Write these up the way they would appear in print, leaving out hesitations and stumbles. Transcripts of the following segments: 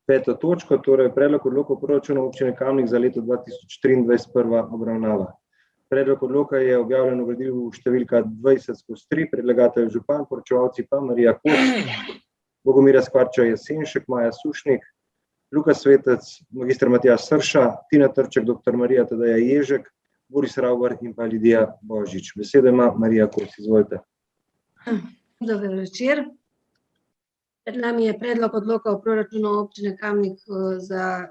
5. točko, torej predlog odloka o proračunu občine Kamnik za leto 2023 prva obravnava. Predlog odloka je objavljen v gradivu številka 20/3, predlagatelj župan, poročevalci pa Marija Kos, Bogomira Skvarča Jesenšek, Maja Sušnik, Luka Svetec, magister Matjaž Srša, Tina Trček, dr. Marija Tadeja Ježek, Boris Ravbar in pa Lidija Božič. Besedo ima Marija Kos, izvolite. Dober večer. Pred nami je predlog odloka o proračunu občine Kamnik za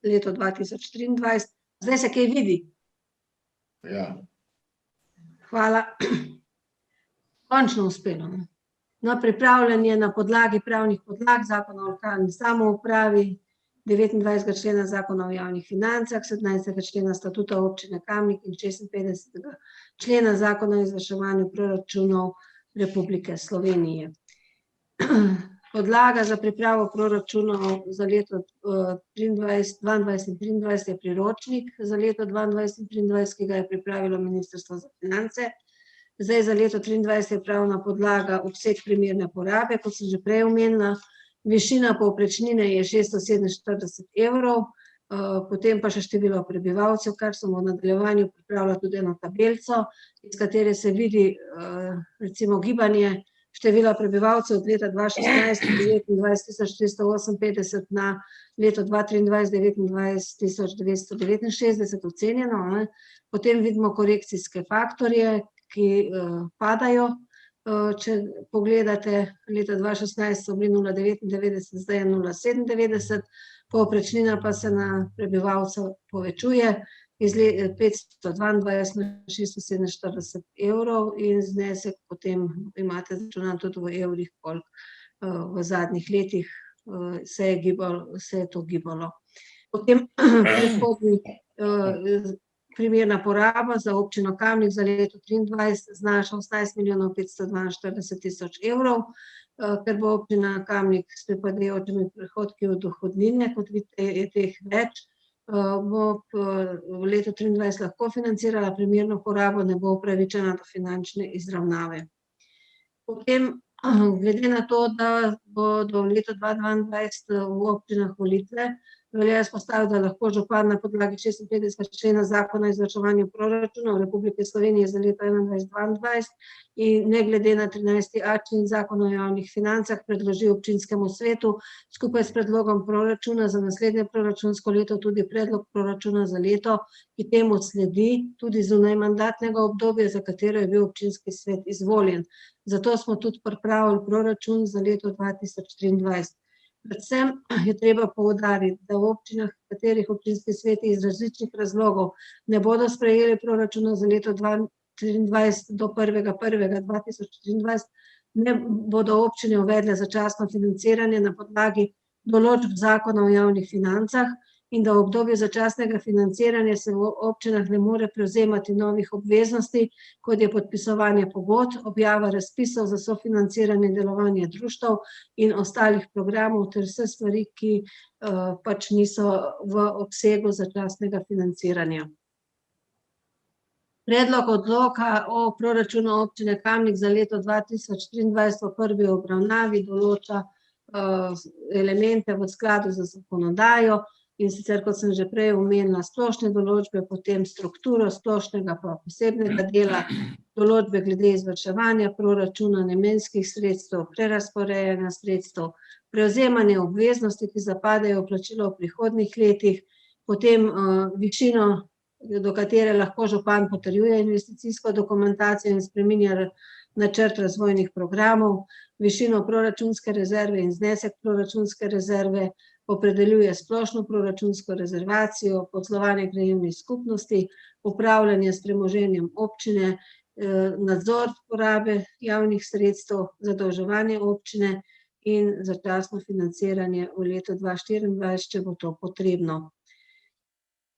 leto 2023. Zdaj se kaj vidi? Ja. Hvala. Končno uspelo. No, pripravljen je na podlagi pravnih podlag Zakona o lokalni samoupravi, 29. člena Zakona o javnih financah, 17. člena Statuta občine Kamnik in 56. člena Zakona o izvrševanju proračunov Republike Slovenije. Podlaga za pripravo proračunov za leto 2022 in 2023 je priročnik za leto 2022 in 2023, ki ga je pripravilo Ministrstvo za finance. Zdaj za leto 2023 je pravna podlaga obseg primerne porabe, kot sem že prej omenila. Višina povprečnine je 647 evrov, potem pa še število prebivalcev, kar sem v nadaljevanju pripravila tudi eno tabelico, iz katere se vidi recimo gibanje števila prebivalcev od leta 2016 29.458 na leto 2023 29.969 ocenjeno. Potem vidimo korekcijske faktorje, ki padajo. Če pogledate, leta 2016 so bili 0,99, zdaj je 0,97, povprečnina pa se na prebivalcev povečuje iz 522 na 647 evrov in znesek potem imate zračunan tudi v evrih, koliko v zadnjih letih se je to gibalo. Potem predhodni primerna poraba za občino Kamnik za leto 2023 znaša 18.542.000 evrov, ker bo občina Kamnik s pripadajočimi prihodki od dohodnine, kot vidite, je teh več, bo v letu 2023 lahko financirala primerno porabo, ne bo upravičena do finančne izravnave. Potem, glede na to, da bodo v letu 2022 v občinah volitve, velja izpostaviti, da lahko župan na podlagi 56. člena Zakona o izvrševanju proračunov Republike Slovenije za leto 2021-2022 in ne glede na 13.a člen Zakona o javnih financah predloži občinskemu svetu skupaj s predlogom proračuna za naslednje proračunsko leto tudi predlog proračuna za leto, ki temu sledi tudi zunaj mandatnega obdobja, za katero je bil občinski svet izvoljen. Zato smo tudi pripravili proračun za leto 2023. Predvsem je treba poudariti, da v občinah, katerih občinski sveti iz različnih razlogov ne bodo sprejeli proračuna za leto 2023 do 1.1.2023, ne bodo občine uvedle začasno financiranje na podlagi določb Zakona o javnih financah in da v obdobju začasnega financiranja se v občinah ne more prevzemati novih obveznosti, kot je podpisovanje pogodb, objava razpisov za sofinanciranje delovanja društev in ostalih programov ter vse stvari, ki pač niso v obsegu začasnega financiranja. Predlog odloka o proračunu občine Kamnik za leto 2023 v prvi obravnavi določa elemente v skladu z zakonodajo, in sicer, kot sem že prej omenila, splošne določbe, potem strukturo splošnega pa posebnega dela, določbe glede izvrševanja proračuna, namenskih sredstev, prerazporejanja sredstev, prevzemanje obveznosti, ki zapadajo v plačilo v prihodnjih letih, potem višino, do katere lahko župan potrjuje investicijsko dokumentacijo in spreminja načrt razvojnih programov, višino proračunske rezerve in znesek proračunske rezerve, opredeljuje splošno proračunsko rezervacijo, poslovanje krajevnih skupnosti, upravljanje s premoženjem občine, nadzor porabe javnih sredstev, zadolževanje občine in začasno financiranje v letu 2024, če bo to potrebno.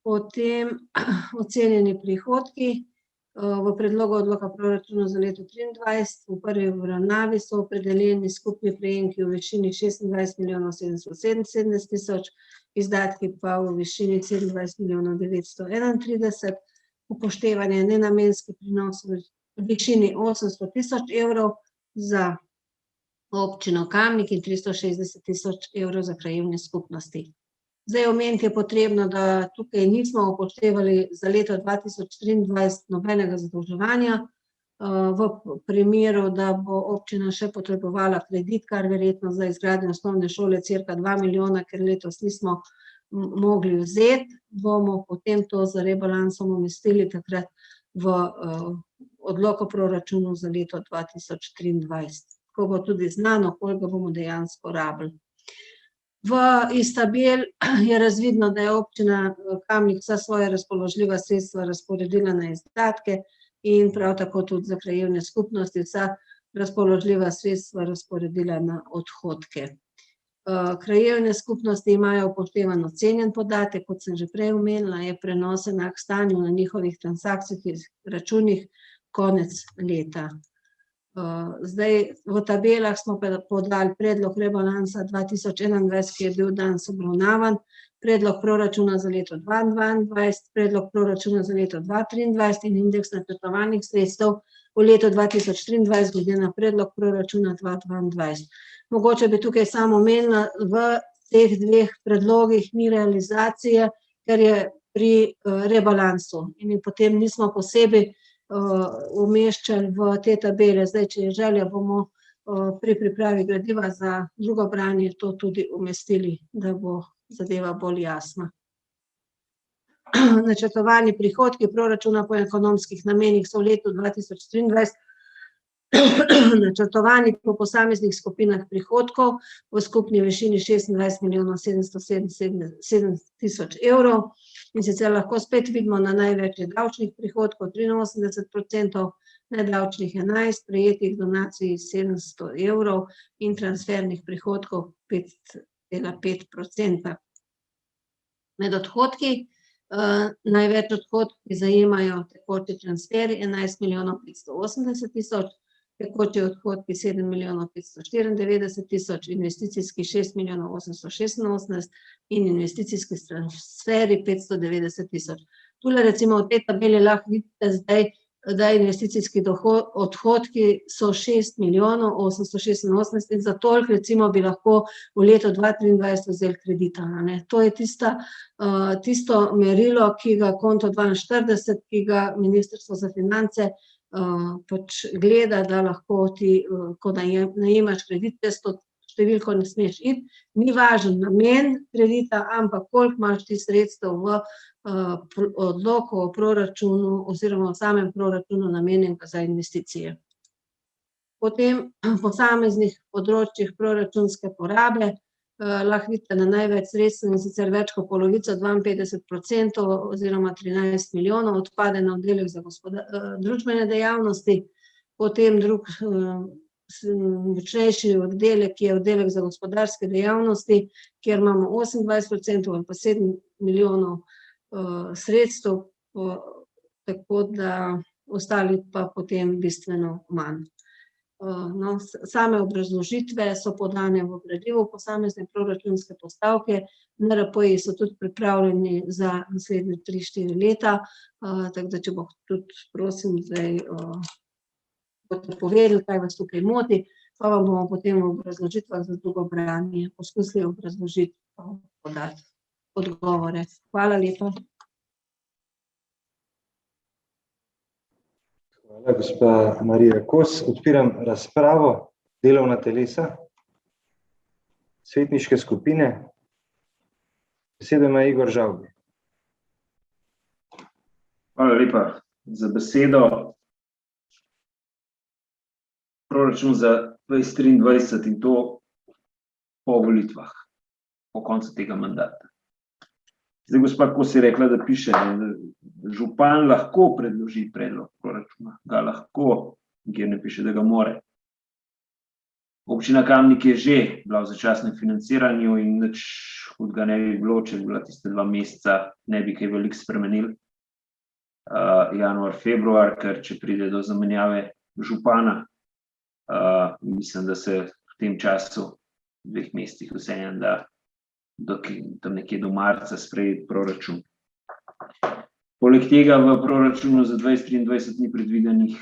Potem ocenjeni prihodki. V predlogu odloka proračuna za leto 2023 v prvi obravnavi so opredeljeni skupni prejemki v višini 26.777.000, izdatki pa v višini 27.931.000, upoštevanje nenamenskih prinosov v višini 800.000 evrov za občino Kamnik in 360 tisoč evrov za krajevne skupnosti. Zdaj omeniti je potrebno, da tukaj nismo upoštevali za leto 2023 nobenega zadolževanja. V primeru, da bo občina še potrebovala kredit, kar verjetno za izgradnjo osnovne šole cirka 2 milijona, ker letos nismo mogli vzeti, bomo potem to z rebalansom umestili takrat v odlok o proračunu za leto 2023. Ko bo tudi znano, koliko bomo dejansko rabili. Iz tabel je razvidno, da je občina Kamnik vsa svoja razpoložljiva sredstva razporedila na izdatke in prav tako tudi za krajevne skupnosti vsa razpoložljiva sredstva razporedila na odhodke. Krajevne skupnosti imajo upoštevan ocenjen podatek, kot sem že prej omenila, je prenos enak stanju na njihovih transakcijskih računih konec leta. Zdaj v tabelah smo podali predlog rebalansa 2021, ki je bil danes obravnavan, predlog proračuna za leto 2022, predlog proračuna za leto 2023 in indeks načrtovanih sredstev v letu 2023 glede na predlog proračuna 2022. Mogoče bi tukaj samo omenila, v teh dveh predlogih ni realizacije, ker je pri rebalansu in potem nismo posebej umeščali v te tabele. Zdaj, če je želja, bomo pri pripravi gradiva za drugo branje to tudi umestili, da bo zadeva bolj jasna. Načrtovani prihodki proračuna po ekonomskih namenih so v letu 2023 načrtovani po posameznih skupinah prihodkov v skupni višini 26 milijonov 777 tisoč evrov. In sicer lahko spet vidimo na največ davčnih prihodkov 83%, nedavčnih 11%, prejetih donacij 700 evrov in transfernih prihodkov 5,5%. Med odhodki največ odhodki zajemajo tekoči transferi 11 milijonov 580 tisoč, tekoči odhodki 7 milijonov 594 tisoč, investicijski 6 milijonov 886 in investicijski transferi 590 tisoč. Tule recimo v tej tabeli lahko vidite zdaj, da investicijski odhodki so 6 milijonov 886 in za toliko recimo bi lahko v letu 2023 vzeli kredita. To je tisto merilo, ki ga konto 42, ki ga Ministrstvo za finance pač gleda, da lahko ti, ko najemaš kredit, s to številko ne smeš iti. Ni važen namen kredita, ampak koliko imaš ti sredstev v odloku o proračunu oziroma v samem proračunu namenjenega za investicije. Potem posameznih področjih proračunske porabe lahko vidite na največ sredstev, in sicer več kot polovico, 52% oziroma 13 milijonov odpade na oddelek za družbene dejavnosti, potem drug močnejši oddelek je oddelek za gospodarske dejavnosti, kjer imamo 28% ali pa 7 milijonov sredstev, tako da ostali pa potem bistveno manj. Same obrazložitve so podane v gradivu, posamezne proračunske postavke, NRP-ji so tudi pripravljeni za naslednje 3-4 leta, tako da če bo tudi, prosim, zdaj boste povedali, kaj vas tukaj moti, pa vam bomo potem v obrazložitvah za drugo branje poskusili obrazložiti, podati odgovore. Hvala lepa. Hvala, gospa Marija Kos. Odpiram razpravo. Delovna telesa, svetniške skupine. Besedo ima Igor Žavbi. Hvala lepa za besedo. Proračun za 2023 in to po volitvah, po koncu tega mandata. Zdaj, gospa Kos je rekla, da piše, da župan lahko predloži predlog proračuna, ga lahko, kjer ne piše, da ga more. Občina Kamnik je že bila v začasnem financiranju in nič hudega ne bi bilo, če bi bila tiste 2 meseca, ne bi kaj veliko spremenili. Januar, februar, ker če pride do zamenjave župana, mislim, da se v tem času, 2 mesecih vseeno, da tam nekje do marca sprejeti proračun. Poleg tega v proračunu za 2023 ni predvidenih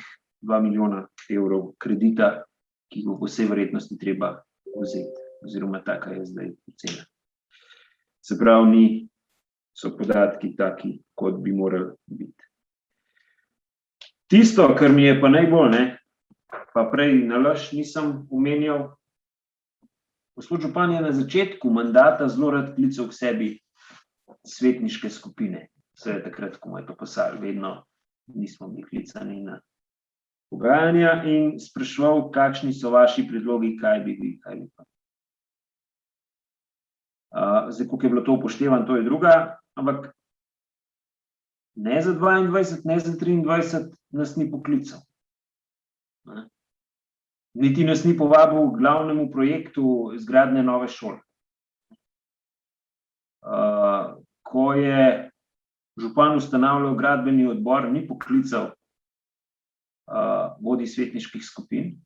2 milijona evrov kredita ki jih bo po vsej verjetnosti treba vzeti, oziroma taka je zdaj ocena. Se pravi, so podatki taki, kot bi morali biti. Tisto, kar mi je pa najbolj, pa prej nalaž nisem omenjal, gospod župan je na začetku mandata zelo rad klical k sebi svetniške skupine. Vse takrat, ko mu je to pasalo, vedno nismo bili klicani na pogajanja in spraševal, kakšni so vaši predlogi, kaj bi vi, kaj bi pa. Zdaj, koliko je bilo to upoštevan, to je druga, ampak ne za 22, ne za 23 nas ni poklical. Niti nas ni povabil k glavnemu projektu izgradnje nove šole. Ko je župan ustanavljal gradbeni odbor, ni poklical vodij svetniških skupin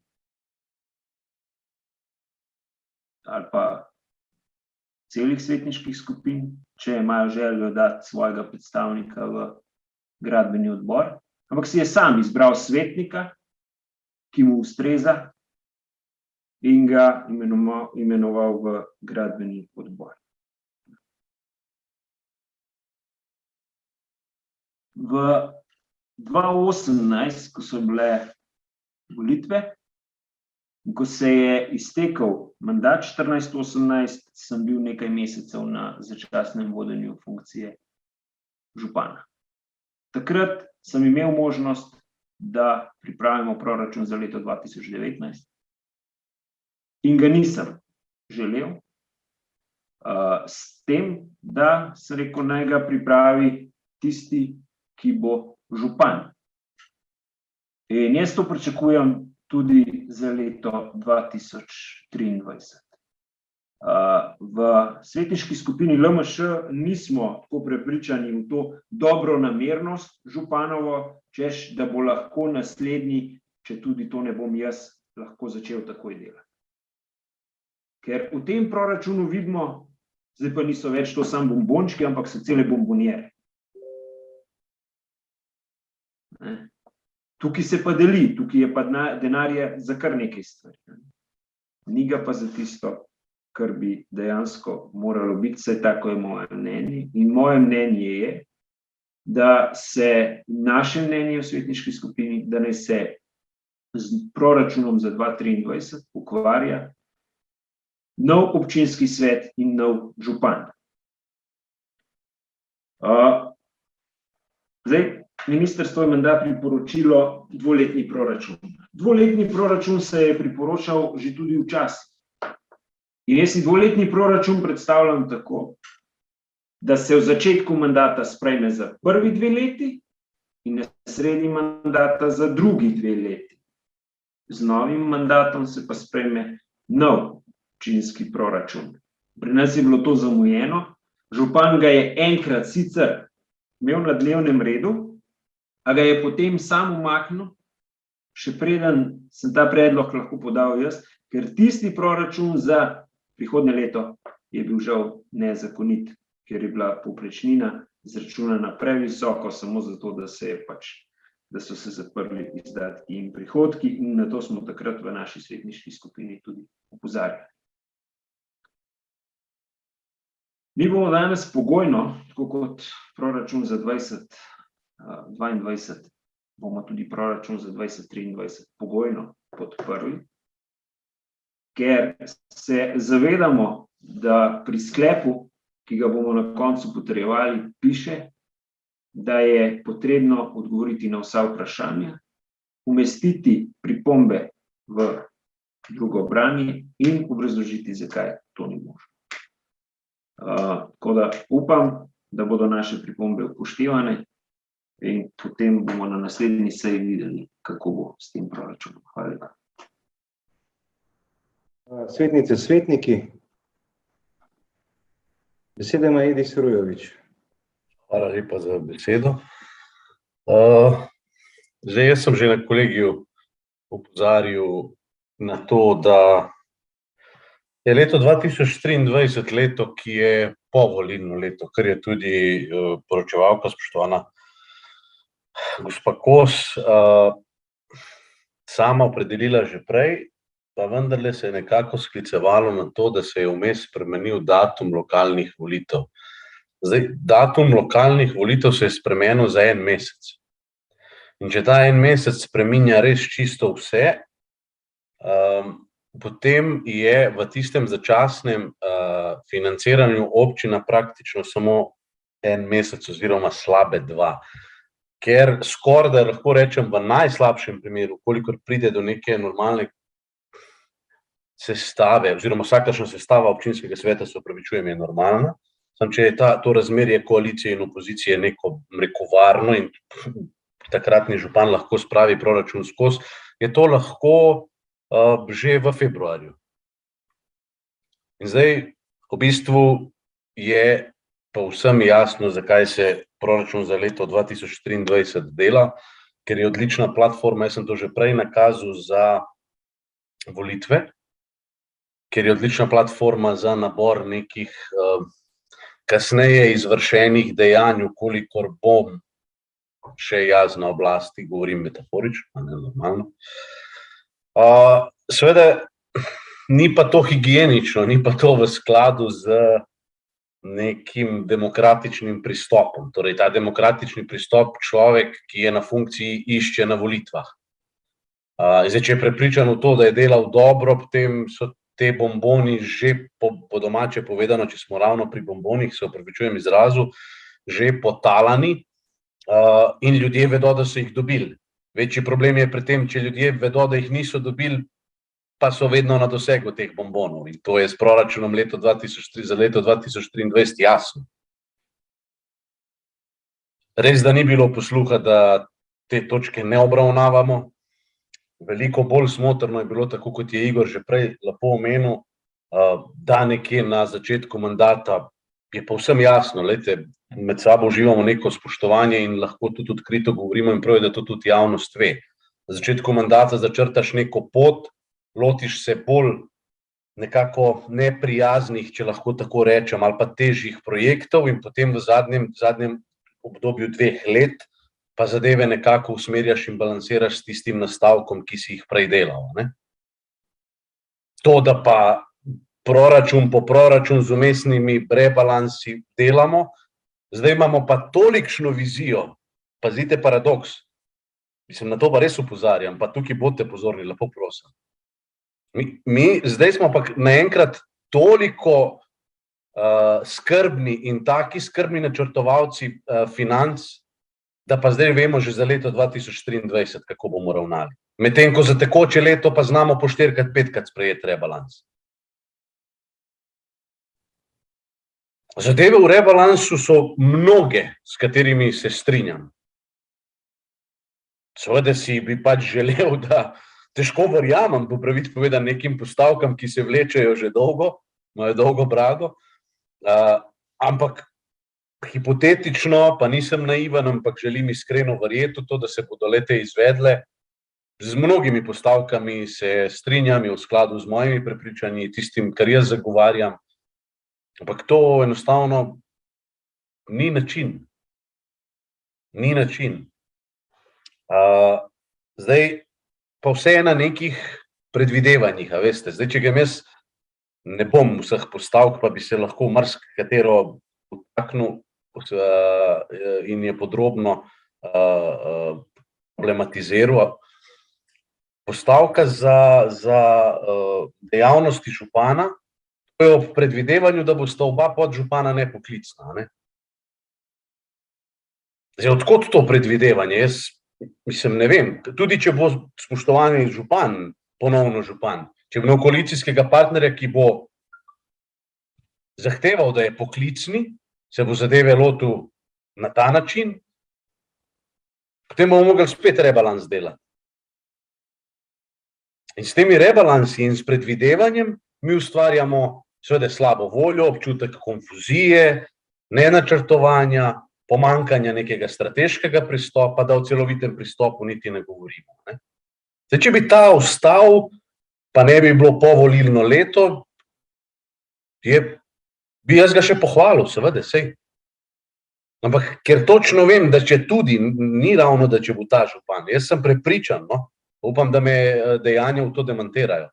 ali pa celih svetniških skupin, če imajo željo dati svojega predstavnika v gradbeni odbor, ampak si je sam izbral svetnika, ki mu ustreza, in ga imenoval v gradbeni odbor. V 2018, ko so bile volitve, ko se je iztekel mandat 14-18, sem bil nekaj mesecev na začasnem vodenju funkcije župana. Takrat sem imel možnost, da pripravimo proračun za leto 2019 in ga nisem želel, s tem, da sem rekel, naj ga pripravi tisti, ki bo župan. In jaz to pričakujem tudi za leto 2023. V svetniški skupini LMŠ nismo tako prepričani v to dobronamernost županovo, češ, da bo lahko naslednji, če tudi to ne bom jaz, lahko začel takoj delati. Ker v tem proračunu vidimo, zdaj pa niso več to samo bombončki, ampak so cele bombonjere. Tukaj se pa deli, tukaj je pa denarje za kar nekaj stvari. Ni ga pa za tisto, kar bi dejansko moralo biti, vsaj tako je moje mnenje. In moje mnenje je, da se naše mnenje v svetniški skupini, da naj se z proračunom za 2023 ukvarja nov občinski svet in nov župan. Zdaj, ministrstvo je menda priporočilo dvoletni proračun. Dvoletni proračun se je priporočal že tudi včasih. In jaz si dvoletni proračun predstavljam tako, da se v začetku mandata sprejme za prvi 2 leti in na sredi mandata za drugi 2 leti. Z novim mandatom se pa sprejme nov občinski proračun. Pri nas je bilo to zamujeno, župan ga je enkrat sicer imel na dnevnem redu, a ga je potem sam umaknil, še preden sem ta predlog lahko podal jaz, ker tisti proračun za prihodnje leto je bil žal nezakonit, ker je bila povprečnina izračunana previsoko, samo zato, da so se zaprli izdatki in prihodki, in na to smo takrat v naši svetniški skupini tudi opozarjali. Mi bomo danes pogojno, tako kot proračun za 2022, bomo tudi proračun za 2023 pogojno podprli, ker se zavedamo, da pri sklepu, ki ga bomo na koncu potrjevali, piše, da je potrebno odgovoriti na vsa vprašanja, umestiti pripombe v drugo branje in obrazložiti, zakaj to ni možno. Tako da upam, da bodo naše pripombe upoštevane in potem bomo na naslednji seji videli, kako bo s tem proračunom. Hvala lepa. Svetnice, svetniki, beseda ima Edi Surojovič. Hvala lepa za besedo. Zdaj, jaz sem že na kolegiju opozarjal na to, da je leto 2023 leto, ki je povolilno leto, kar je tudi poročevalka, spoštovana gospa Kos, sama opredelila že prej. pa vendarle se je nekako sklicevalo na to, da se je vmes spremenil datum lokalnih volitev. Zdaj, datum lokalnih volitev se je spremenil za 1 mesec. In če ta 1 mesec spreminja res čisto vse, potem je v tistem začasnem financiranju občina praktično samo 1 mesec oziroma slabe 2. Ker skoraj da lahko rečem v najslabšem primeru, kolikor pride do neke normalne sestave, oziroma vsakršna sestava občinskega sveta, se opravičujem, je normalna, samo če je to razmerje koalicije in opozicije neko mrekovarno in takratni župan lahko spravi proračun skozi, je to lahko že v februarju. In zdaj v bistvu je povsem jasno, zakaj se proračun za leto 2023 dela, ker je odlična platforma, jaz sem to že prej nakazal, za volitve, ker je odlična platforma za nabor nekih kasneje izvršenih dejanj, kolikor bom še jaz na oblasti, govorim metaforično, ne normalno. Seveda ni pa to higienično, ni pa to v skladu z nekim demokratičnim pristopom. Torej, ta demokratični pristop človek, ki je na funkciji, išče na volitvah. Zdaj, če je prepričan v to, da je delal dobro, potem so te bomboni že po domače povedano, če smo ravno pri bombonih, se opravičujem izrazu, že potalani in ljudje vedo, da so jih dobili. Večji problem je pri tem, če ljudje vedo, da jih niso dobili, pa so vedno na dosegu teh bombonov. In to je s proračunom za leto 2023 jasno. Res, da ni bilo posluha, da te točke ne obravnavamo. Veliko bolj smotrno je bilo, tako kot je Igor že prej lepo omenil, da nekje na začetku mandata je povsem jasno, glejte, med sabo uživamo neko spoštovanje in lahko tudi odkrito govorimo in prav je, da to tudi javnost ve. Na začetku mandata začrtaš neko pot, lotiš se bolj nekako neprijaznih, če lahko tako rečem, ali pa težjih projektov in potem v zadnjem obdobju 2 let pa zadeve nekako usmerjaš in balansiraš s tistim nastavkom, ki si jih prej delal. To, da pa proračun po proračun z vmesnimi rebalansi delamo, zdaj imamo pa tolikšno vizijo, pazite paradoks, mislim, na to pa res opozarjam, pa tukaj bodite pozorni, lepo prosim. Mi zdaj smo pa naenkrat toliko skrbni in taki skrbni načrtovalci financ, da pa zdaj vemo že za leto 2023, kako bomo ravnali. Medtem ko za tekoče leto pa znamo po 4-krat, 5-krat sprejeti rebalans. Zadeve v rebalansu so mnoge, s katerimi se strinjam. Seveda si bi pač želel, da težko verjamem, po pravici povedano, nekim postavkam, ki se vlečejo že dolgo, imajo dolgo brado, ampak hipotetično, pa nisem naiven, ampak želim iskreno verjeti v to, da se bodo le-te izvedle. Z mnogimi postavkami se strinjam, je v skladu z mojimi prepričanji, tistim, kar jaz zagovarjam, ampak to enostavno ni način. Ni način. Zdaj, pa vse je na nekih predvidevanjih, a veste. Zdaj, če grem jaz, ne bom vseh postavk, pa bi se lahko marsikatero vtaknil in je podrobno problematiziral. Postavka za dejavnosti župana, to je ob predvidevanju, da bosta oba podžupana nepoklicna. Zdaj, odkot to predvidevanje? Jaz mislim, ne vem, tudi če bo spoštovani župan, ponovno župan, če bo imel koalicijskega partnerja, ki bo zahteval, da je poklicni, se bo zadeve lotil na ta način, potem bomo mogli spet rebalans delati. In s temi rebalansi in s predvidevanjem mi ustvarjamo seveda slabo voljo, občutek konfuzije, nenačrtovanja, pomanjkanja nekega strateškega pristopa, da o celovitem pristopu niti ne govorimo. Zdaj, če bi ta ostal, pa ne bi bilo povolilno leto, bi jaz ga še pohvalil, seveda, sej. Ampak ker točno vem, da če tudi, ni ravno, da če bo ta župan, jaz sem prepričan, upam, da me dejanja v to demantirajo.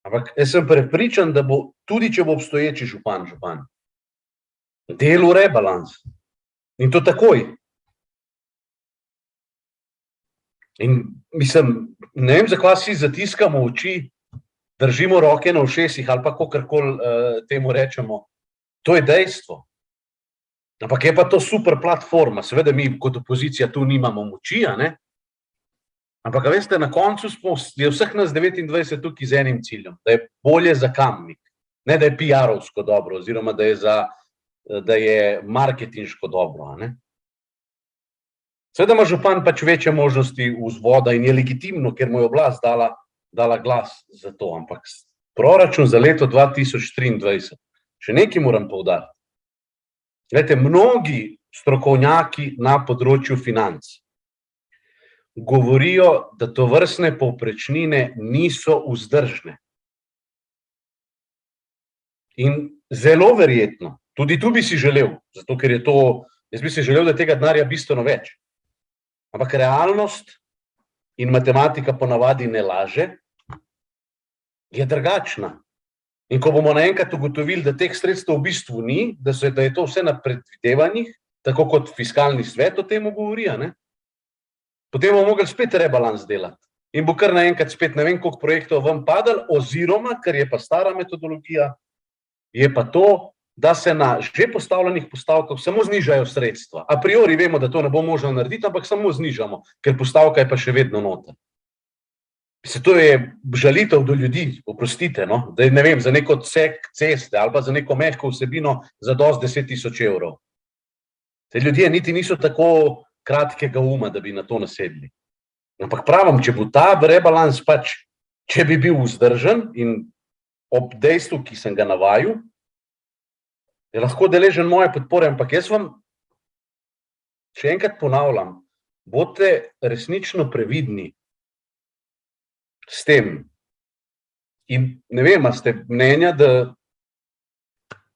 Ampak jaz sem prepričan, da bo, tudi če bo obstoječi župan, delal rebalans. In to takoj. In mislim, ne vem, zakaj si zatiskamo oči, držimo roke na ušesih ali pa kakorkoli temu rečemo. To je dejstvo. Ampak je pa to super platforma. Seveda mi kot opozicija tu nimamo moči, a ne? Ampak veste, na koncu je vseh nas 29 tukaj z enim ciljem, da je bolje za Kamnik. Ne, da je PR-ovsko dobro, oziroma da je marketinško dobro, a ne? Seveda ima župan pač večje možnosti vzvoda in je legitimno, ker mu je oblast dala glas za to, ampak proračun za leto 2023, še nekaj moram poudariti. Glejte, mnogi strokovnjaki na področju financ govorijo, da tovrstne povprečnine niso vzdržne. In zelo verjetno, tudi tu bi si želel, zato ker je to, jaz bi si želel, da tega denarja bistveno več. Ampak realnost in matematika ponavadi ne laže, je drugačna. In ko bomo naenkrat ugotovili, da teh sredstev v bistvu ni, da je to vse na predvidevanjih, tako kot fiskalni svet o tem govori, ne? Potem bomo mogli spet rebalans delati. In bo kar naenkrat spet ne vem, koliko projektov vam padalo, oziroma, ker je pa stara metodologija, je pa to, da se na že postavljenih postavkah samo znižajo sredstva. A priori vemo, da to ne bo možno narediti, ampak samo znižamo, ker postavka je pa še vedno noter. To je žalitev do ljudi, oprostite, no? Da je, ne vem, za neko odsek ceste ali pa za neko mehko vsebino za dosti 10.000 evrov. Te ljudje niti niso tako kratkega uma, da bi na to nasedli. Ampak pravim, če bo ta rebalans pač, če bi bil vzdržen in ob dejstvu, ki sem ga navajal, je lahko deležen moje podpore, ampak jaz vam še enkrat ponavljam, bodite resnično previdni s tem. In ne vem, a ste mnenja, da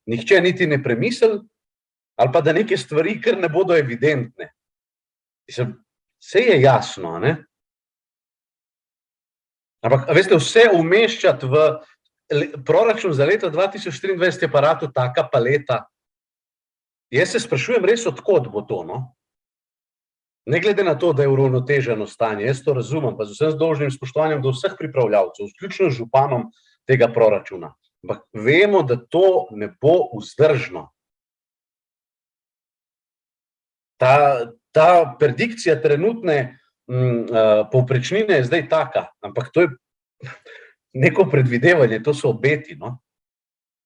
nihče niti ne premisli, ali pa da neke stvari kar ne bodo evidentne. Vse je jasno, ne? Ampak, veste, vse umeščati v proračun za leto 2023 je pa ratu taka paleta. Jaz se sprašujem res, odkot bo to, no? Ne glede na to, da je uravnoteženo stanje, jaz to razumem, pa z vsem dolžnim spoštovanjem do vseh pripravljavcev, vključno z županom tega proračuna. Ampak vemo, da to ne bo vzdržno. Ta predikcija trenutne povprečnine je zdaj taka, ampak to je neko predvidevanje, to so obeti, no.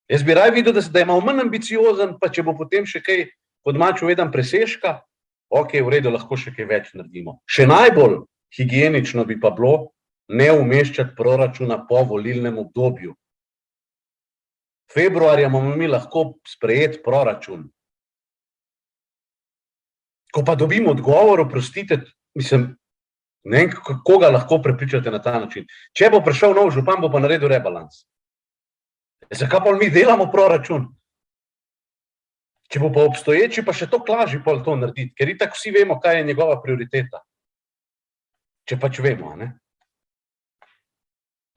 Jaz bi raje videl, da je malo manj ambiciozen, pa če bo potem še kaj pod mačo vedem presežka, ok, v redu, lahko še kaj več naredimo. Še najbolj higienično bi pa bilo ne umeščati proračuna po volilnem obdobju. Februarja bomo mi lahko sprejeti proračun. Ko pa dobimo odgovor, oprostite, mislim, ne vem, koga lahko prepričate na ta način. Če bo prišel nov župan, bo pa naredil rebalans. Zakaj pa mi delamo proračun? Če bo pa obstoječi, pa še to lažje pol to narediti, ker itak vsi vemo, kaj je njegova prioriteta. Če pač vemo, ne?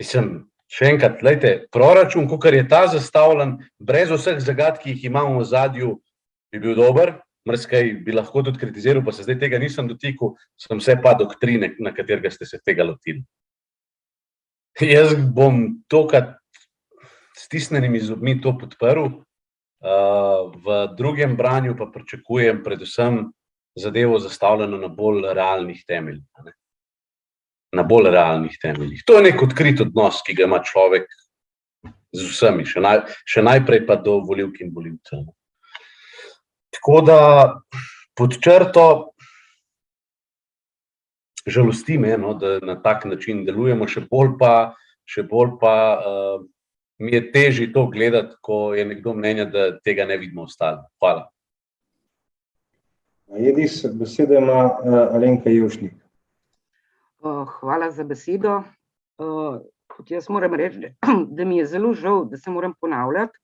Mislim, še enkrat, glejte, proračun, kakor je ta zastavljen, brez vseh zagad, ki jih imamo v ozadju, bi bil dober, marsikaj bi lahko tudi kritiziral, pa se zdaj tega nisem dotikal, sem vse pa doktrine, na katerega ste se tega lotili. Jaz bom tokrat stisnjenimi zobmi to podprl, v drugem branju pa pričakujem predvsem zadevo zastavljeno na bolj realnih temeljih. Na bolj realnih temeljih. To je nek odkrit odnos, ki ga ima človek z vsemi, še najprej pa do volivk in volivcev. Tako da pod črto žalosti me, da na tak način delujemo, še bolj pa mi je težje to gledati, ko je nekdo mnenja, da tega ne vidimo ostali. Hvala. Jedis, besedo ima Alenka Jevšnik. Hvala za besedo. Tudi jaz moram reči, da mi je zelo žal, da se moram ponavljati,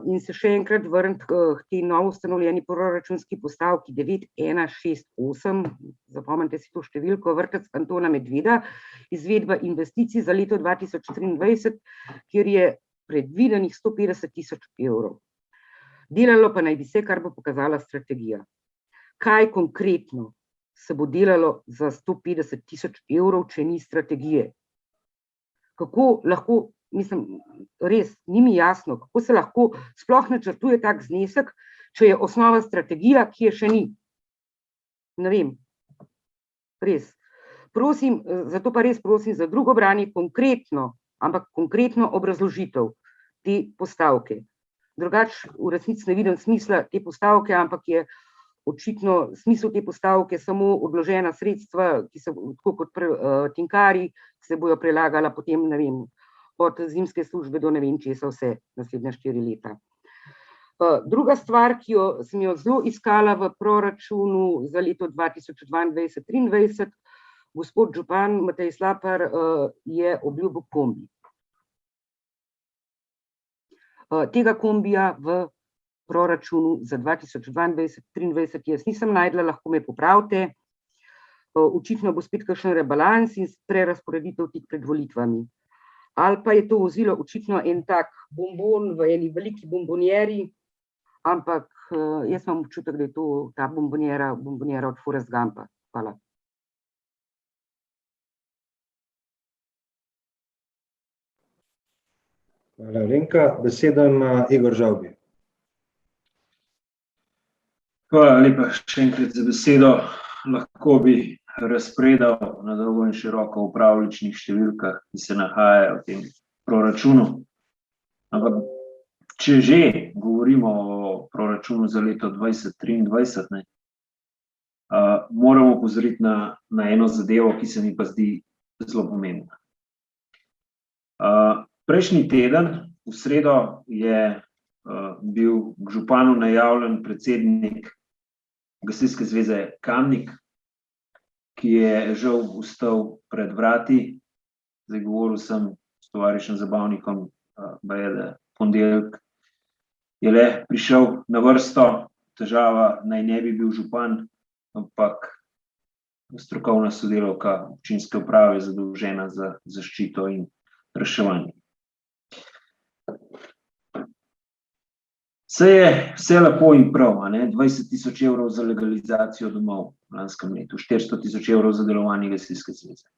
in se še enkrat vrniti k tej novo ustanovljeni proračunski postavki 9168, zapomnite si to številko, vrtec Antona Medveda, izvedba investicij za leto 2023, kjer je predvidenih 150 000 evrov. Delalo pa naj bi se, kar bo pokazala strategija. Kaj konkretno se bo delalo za 150 000 evrov, če ni strategije? Kako lahko, mislim, res, ni mi jasno, kako se lahko sploh načrtuje tak znesek, če je osnova strategija, ki je še ni. Ne vem, res. Prosim, zato pa res prosim za drugo branje konkretno, ampak konkretno obrazložitev te postavke. Drugače v resnici ne vidim smisla te postavke, ampak je očitno smisel te postavke samo odložena sredstva, ki se tako kot tinkari, se bojo prelagala potem, ne vem, od zimske službe do ne vem česa vse naslednja 4 leta. Druga stvar, ki sem jo zelo iskala v proračunu za leto 2022-2023, gospod župan Matej Slapar je obljubil kombi. Tega kombija v proračunu za 2022-2023 jaz nisem našla, lahko me popravite. Očitno bo spet kakšen rebalans in prerazporeditev tik pred volitvami. Ali pa je to vozilo očitno en tak bombon v eni veliki bombonjeri, ampak jaz imam občutek, da je to ta bombonjera od Forrest Gumpa. Hvala. Hvala, Alenka. Besedo ima Igor Žavbi. Hvala lepa še enkrat za besedo. Lahko bi razpredal na dolgo in široko o pravljičnih številkah, ki se nahajajo v tem proračunu. Ampak, če že govorimo o proračunu za leto 2023, moramo opozoriti na eno zadevo, ki se mi pa zdi zelo pomembna. Prejšnji teden, v sredo, je bil k županu najavljen predsednik Gasilske zveze Kamnik, ki je žal ostal pred vrati. Zdaj govoril sem s tovarišem Zabavnikom, baje, da ponedeljek je le prišel na vrsto, težava naj ne bi bil župan, ampak strokovna sodelavka občinske uprave zadolžena za zaščito in reševanje. Vse lepo in prav, 20 000 evrov za legalizacijo domov v lanskem letu, 400 000 evrov za delovanje Gasilske zveze.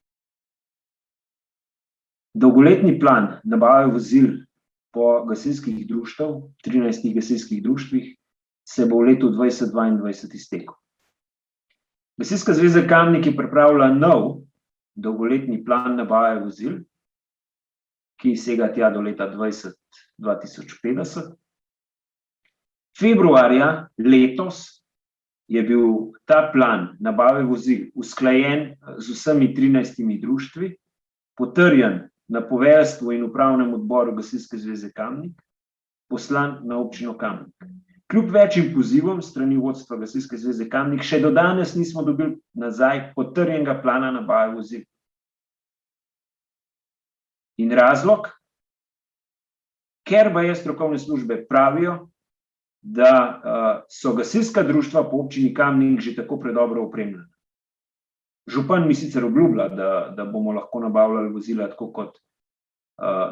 Dolgoletni plan nabave vozil po gasilskih društev, 13 gasilskih društvih, se bo v letu 2022 iztekel. Gasilska zveza Kamnik je pripravila nov dolgoletni plan nabave vozil, ki sega tja do leta 2050. Februarja letos je bil ta plan nabave vozil usklajen z vsemi 13 društvi, potrjen na poveljstvu in upravnem odboru Gasilske zveze Kamnik, poslan na občino Kamnik. Kljub večjim pozivom strani vodstva Gasilske zveze Kamnik še do danes nismo dobili nazaj potrjenega plana nabave vozil. In razlog? Ker baje strokovne službe pravijo, da so gasilska društva po občini Kamnik že tako predobro opremljena. Župan mi sicer obljublja, da bomo lahko nabavljali vozila tako, kot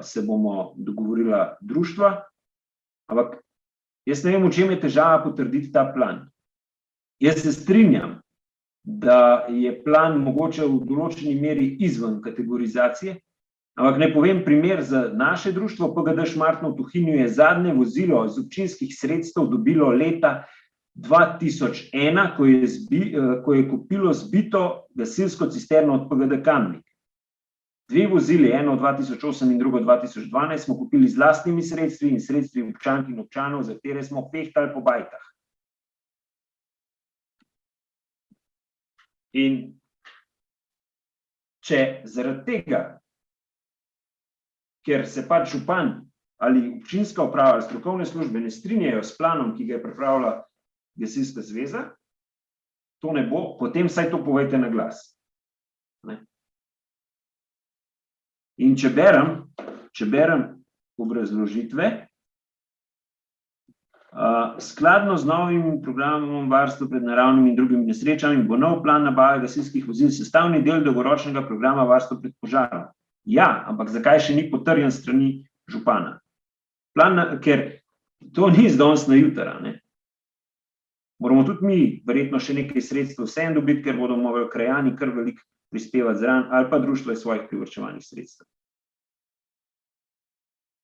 se bomo dogovorila društva, ampak jaz ne vem, v čem je težava potrditi ta plan. Jaz se strinjam, da je plan mogoče v določeni meri izven kategorizacije, ampak ne povem primer za naše društvo. PGD Šmartno v Tuhinju je zadnje vozilo iz občinskih sredstev dobilo leta 2001, ko je kupilo zbito gasilsko cisterno od PGD Kamnik. 2 vozili, eno 2008 in drugo 2012, smo kupili z lastnimi sredstvi in sredstvi občank in občanov, za katere smo pehtali po bajtah. In če zaradi tega, ker se pač župan ali občinska uprava ali strokovne službe ne strinjajo s planom, ki ga je pripravila Gasilska zveza, to ne bo, potem vsaj to povejte na glas. In če berem obrazložitve, Skladno z novim programom varstva pred naravnimi in drugimi nesrečami bo nov plan nabave gasilskih vozil sestavni del dolgoročnega programa varstva pred požarom. Ja, ampak zakaj še ni potrjen strani župana? Ker to ni danes na jutra, ne. Moramo tudi mi verjetno še nekaj sredstev vseeno dobiti, ker bodo morali krajani kar veliko prispevati zraven ali pa društvo iz svojih privarčevanih sredstev.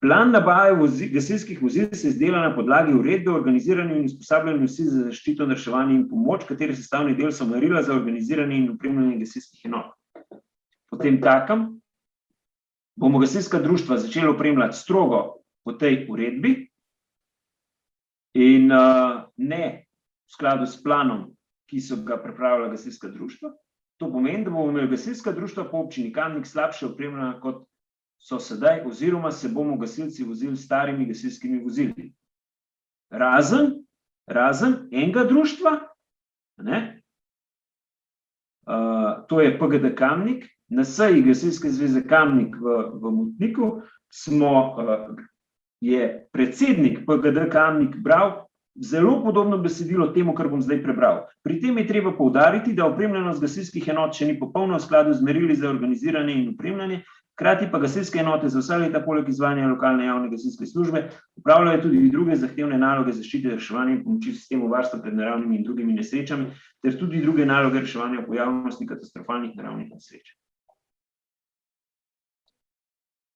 Plan nabave gasilskih vozil se izdela na podlagi uredbe o organiziranju in usposabljanju sil za zaščito, reševanje in pomoč, katere sestavni del so merila za organiziranje in opremljanje gasilskih enot. Potem takem bomo gasilska društva začela opremljati strogo po tej uredbi in ne v skladu s planom, ki so ga pripravila gasilska društva. To pomeni, da bomo imeli gasilska društva po občini Kamnik slabše opremljena kot so sedaj, oziroma se bomo gasilci vozili s starimi gasilskimi vozili. Razen enega društva, ne? To je PGD Kamnik, na seji Gasilske zveze Kamnik v Motniku je predsednik PGD Kamnik bral zelo podobno besedilo temu, kar bom zdaj prebral. Pri tem je treba poudariti, da opremljenost gasilskih enot še ni popolno v skladu z merili za organiziranje in opremljanje, hkrati pa gasilske enote za vsa leta poleg izvajanja lokalne javne gasilske službe opravljajo tudi druge zahtevne naloge zaščite, reševanja in pomoči v sistemu varstva pred naravnimi in drugimi nesrečami ter tudi druge naloge reševanja v pojavnosti katastrofalnih naravnih nesreč.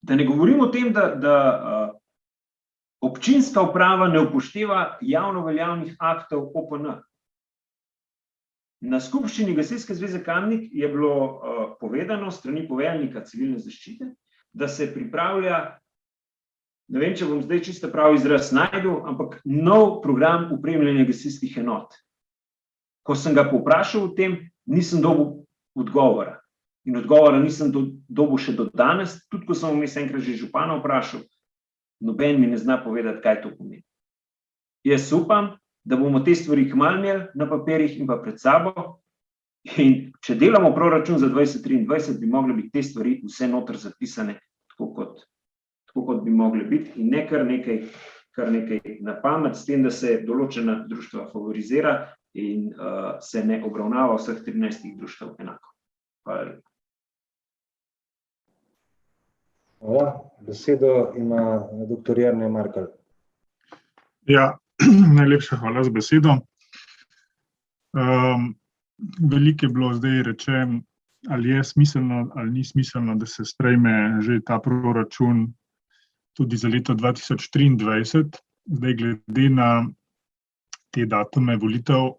Da ne govorim o tem, da občinska uprava ne upošteva javno veljavnih aktov OPN. Na skupščini Gasilske zveze Kamnik je bilo povedano strani poveljnika civilne zaščite, da se pripravlja, ne vem, če bom zdaj čisto prav izraz našel, ampak nov program opremljanja gasilskih enot. Ko sem ga povprašal o tem, nisem dobil odgovora. In odgovora nisem dobil še do danes, tudi ko sem vmes enkrat že župana vprašal, noben mi ne zna povedati, kaj to pomeni. Jaz upam, da bomo te stvari kmalu imeli na papirjih in pa pred sabo, in če delamo proračun za 2023, bi mogle biti te stvari vse noter zapisane, tako kot bi mogle biti, in ne kar nekaj na pamet, s tem, da se določena društva favorizira in se ne obravnava vseh 13 društev enako. Hvala lepa. Hvala. Besedo ima dr. Jernej Markelj. Ja, najlepša hvala za besedo. Veliko je bilo zdaj rečeno, ali je smiselno ali ni smiselno, da se sprejme že ta proračun tudi za leto 2023. Zdaj glede na te datume volitev,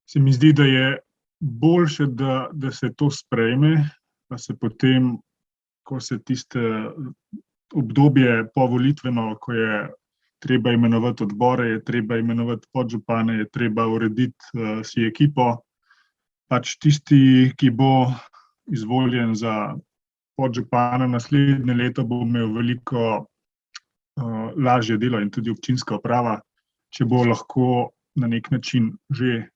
se mi zdi, da je boljše, da se to sprejme, pa se potem, ko se tiste obdobje povolitveno, ko je treba imenovati odbore, je treba imenovati podžupane, je treba urediti si ekipo. Pač tisti, ki bo izvoljen za podžupana naslednje leto, bo imel veliko lažje delo in tudi občinska uprava, če bo lahko na nek način že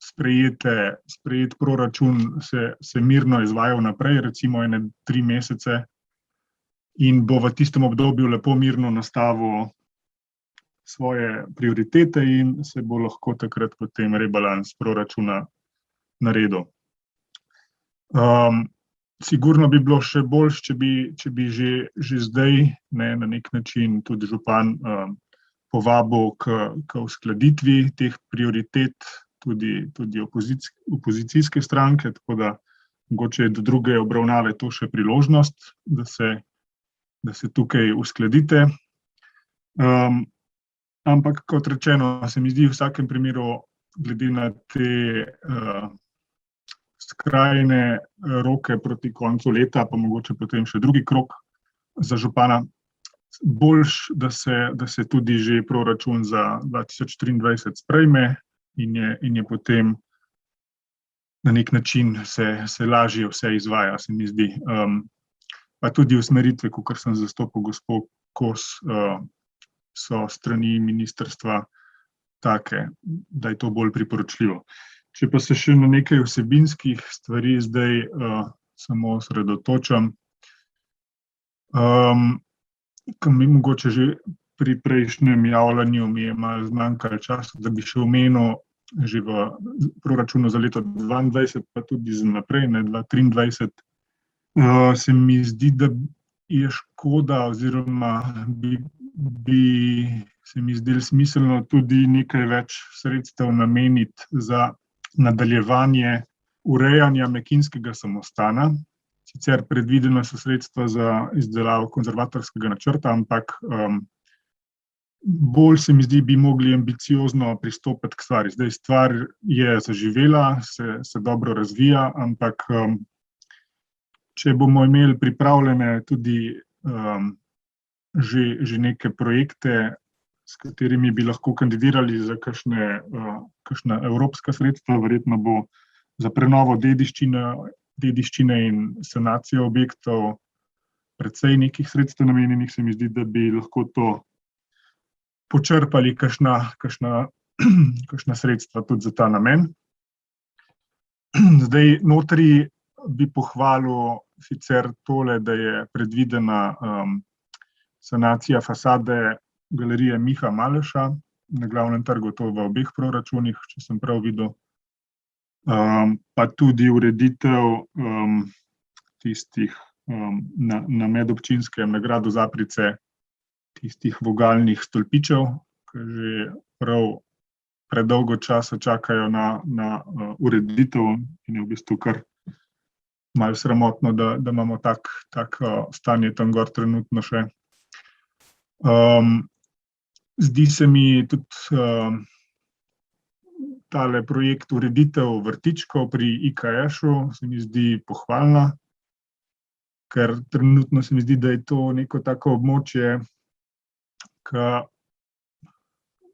sprejet proračun se mirno izvajal naprej, recimo 3 mesece, in bo v tistem obdobju lepo mirno nastavil svoje prioritete in se bo lahko takrat potem rebalans proračuna naredil. Sigurno bi bilo še boljše, če bi že zdaj na nek način tudi župan povabil k uskladitvi teh prioritet, tudi opozicijske stranke, tako da mogoče je do druge obravnave to še priložnost, da se tukaj uskladite. Ampak kot rečeno, se mi zdi v vsakem primeru, glede na te skrajne roke proti koncu leta, pa mogoče potem še drugi krog za župana, boljš, da se tudi že proračun za 2023 sprejme in je potem na nek način se lažje vse izvaja, se mi zdi. Pa tudi usmeritve, kakor sem zastopil gospod Kos, so strani ministrstva take, da je to bolj priporočljivo. Če pa se še na nekaj vsebinskih stvari zdaj samo osredotočam, ki mi mogoče že pri prejšnjem javljanju mi je malo zmanjkalo časa, da bi še omenil že v proračunu za leto 2022, pa tudi za naprej, ne 2023. Se mi zdi, da je škoda oziroma bi se mi zdelo smiselno tudi nekaj več sredstev nameniti za nadaljevanje urejanja Mekinskega samostana. Sicer predvidena so sredstva za izdelavo konzervatorskega načrta, ampak bolj se mi zdi, bi mogli ambiciozno pristopiti k stvari. Zdaj stvar je zaživela, se dobro razvija, ampak če bomo imeli pripravljene tudi že neke projekte, s katerimi bi lahko kandidirali za kakšna evropska sredstva, verjetno bo za prenovo dediščine in sanacijo objektov precej nekih sredstev namenjenih, se mi zdi, da bi lahko to počrpali kakšna sredstva tudi za ta namen. Zdaj, notri bi pohvalil sicer tole, da je predvidena sanacija fasade galerije Miha Maleša na Glavnem trgu, to v obeh proračunih, če sem prav videl. Pa tudi ureditev tistih na medobčinskem, na gradu Zaprice, tistih vogalnih stolpičev, ki že prav predolgo časa čakajo na ureditev in je v bistvu kar malo sramotno, da imamo tak stanje tam gor trenutno še. Zdi se mi tudi tale projekt ureditev vrtičkov pri IKŠ-u se mi zdi pohvalna, ker trenutno se mi zdi, da je to neko tako območje, ki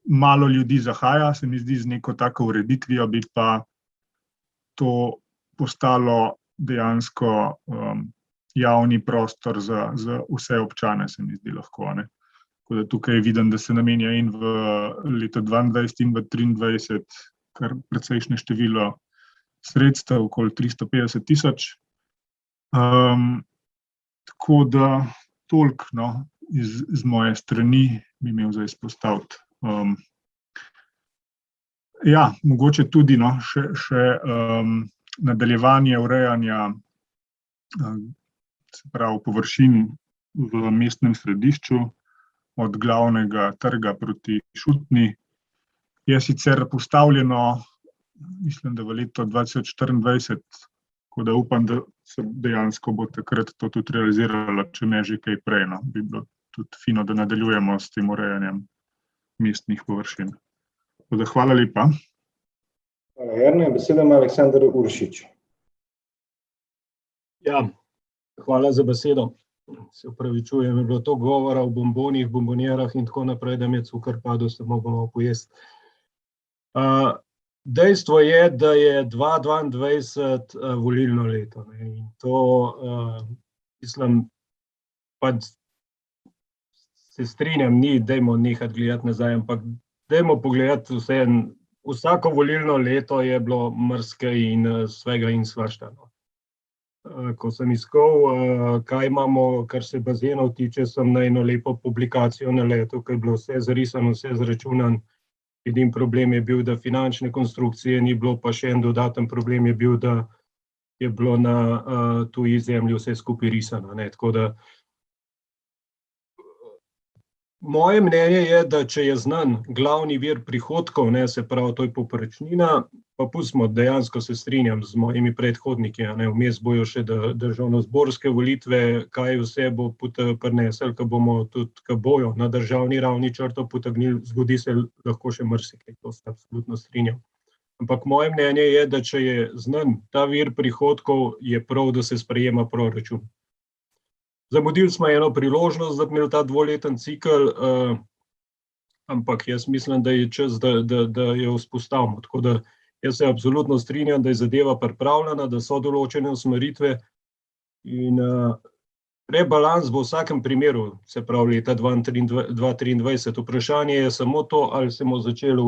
malo ljudi zahaja, se mi zdi z neko tako ureditvijo, bi pa to postalo dejansko javni prostor za vse občane, se mi zdi lahko, ne. Tako da tukaj vidim, da se namenja in v leto 2022 in v 2023 kar precejšnje število sredstev, okoli 350 000. Tako da toliko, no, iz moje strani bi imel za izpostaviti. Ja, mogoče tudi, no, še nadaljevanje urejanja, se pravi površin v mestnem središču, od Glavnega trga proti Šutni, je sicer postavljeno, mislim, da v leto 2024, tako da upam, da se dejansko bo takrat to tudi realiziralo, če ne že kaj prej, no. Bi bilo tudi fino, da nadaljujemo s tem urejanjem mestnih površin. Tako da hvala lepa. Hvala, Jernej. Besedo ima Aleksander Uršič. Ja, hvala za besedo. Se opravičujem, je bilo to govora o bombonih, bombonjerah in tako naprej, da mi je cukor padel, se mogamo pojesti. Dejstvo je, da je 2022 volilno leto, ne, in to, mislim, pa se strinjam, dajmo nehati gledati nazaj, ampak dajmo pogledati vsako volilno leto je bilo marsikaj in svega in svašta, no. Ko sem iskal, kaj imamo, kar se bazenov tiče, sem na eno lepo publikacijo naletel, ko je bilo vse zarisano, vse zračunano. Edini problem je bil, da finančne konstrukcije ni bilo, pa še en dodaten problem je bil, da je bilo na tuji zemlji vse skupaj risano, ne, tako da moje mnenje je, da če je znan glavni vir prihodkov, ne, se pravi, to je povprečnina, pa pustimo, dejansko se strinjam z mojimi predhodniki, ne, vmes bojo še državnozborske volitve, kaj vse bo prinesel, ko bomo tudi, ko bojo na državni ravni črto potegnili, zgodi se lahko še marsikaj, to se absolutno strinjam. Ampak moje mnenje je, da če je znan ta vir prihodkov, je prav, da se sprejema proračun. Zamudili smo eno priložnost, da bi imeli ta dvoleten cikel, ampak jaz mislim, da je čas, da jo vzpostavimo. Tako da jaz se absolutno strinjam, da je zadeva pripravljena, da so določene usmeritve in rebalans bo v vsakem primeru, se pravi leta 2023. Vprašanje je samo to, ali se bomo začeli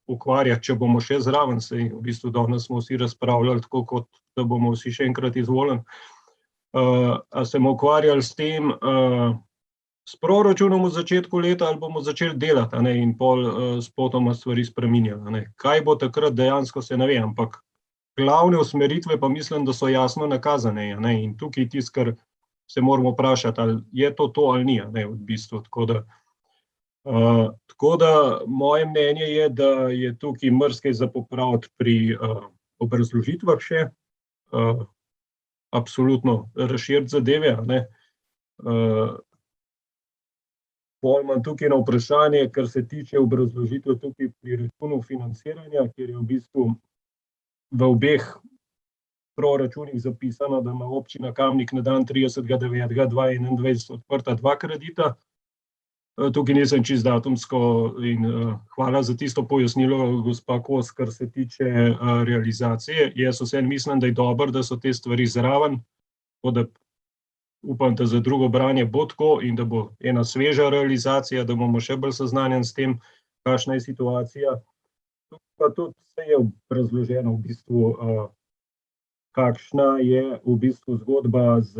ukvarjati, če bomo še zraven, saj v bistvu danes smo vsi razpravljali, tako kot da bomo vsi še enkrat izvoljeni. A se bomo ukvarjali s tem, s proračunom v začetku leta ali bomo začeli delati, a ne, in pol spotoma stvari spreminjali, a ne. Kaj bo takrat dejansko, se ne ve, ampak glavne usmeritve pa mislim, da so jasno nakazane, a ne, in tukaj tisto, kar se moramo vprašati, ali je to ali ni, a ne, v bistvu, tako da moje mnenje je, da je tukaj marsikaj za popraviti pri obrazložitvah še, absolutno razširiti zadeve, a ne. Pol imam tukaj na vprašanje, kar se tiče obrazložitve tukaj pri računu financiranja, kjer je v bistvu v obeh proračunih zapisano, da ima občina Kamnik na dan 30.9.2021 odprta 2 kredita. Tukaj nisem čisto datumsko in hvala za tisto pojasnilo, gospa Kos, kar se tiče realizacije. Jaz vseeno mislim, da je dobro, da so te stvari zraven, tako da upam, da za drugo branje bo tako in da bo ena sveža realizacija, da bomo še bolj seznanjeni s tem, kakšna je situacija. Pa tudi vse je razloženo v bistvu, kakšna je v bistvu zgodba z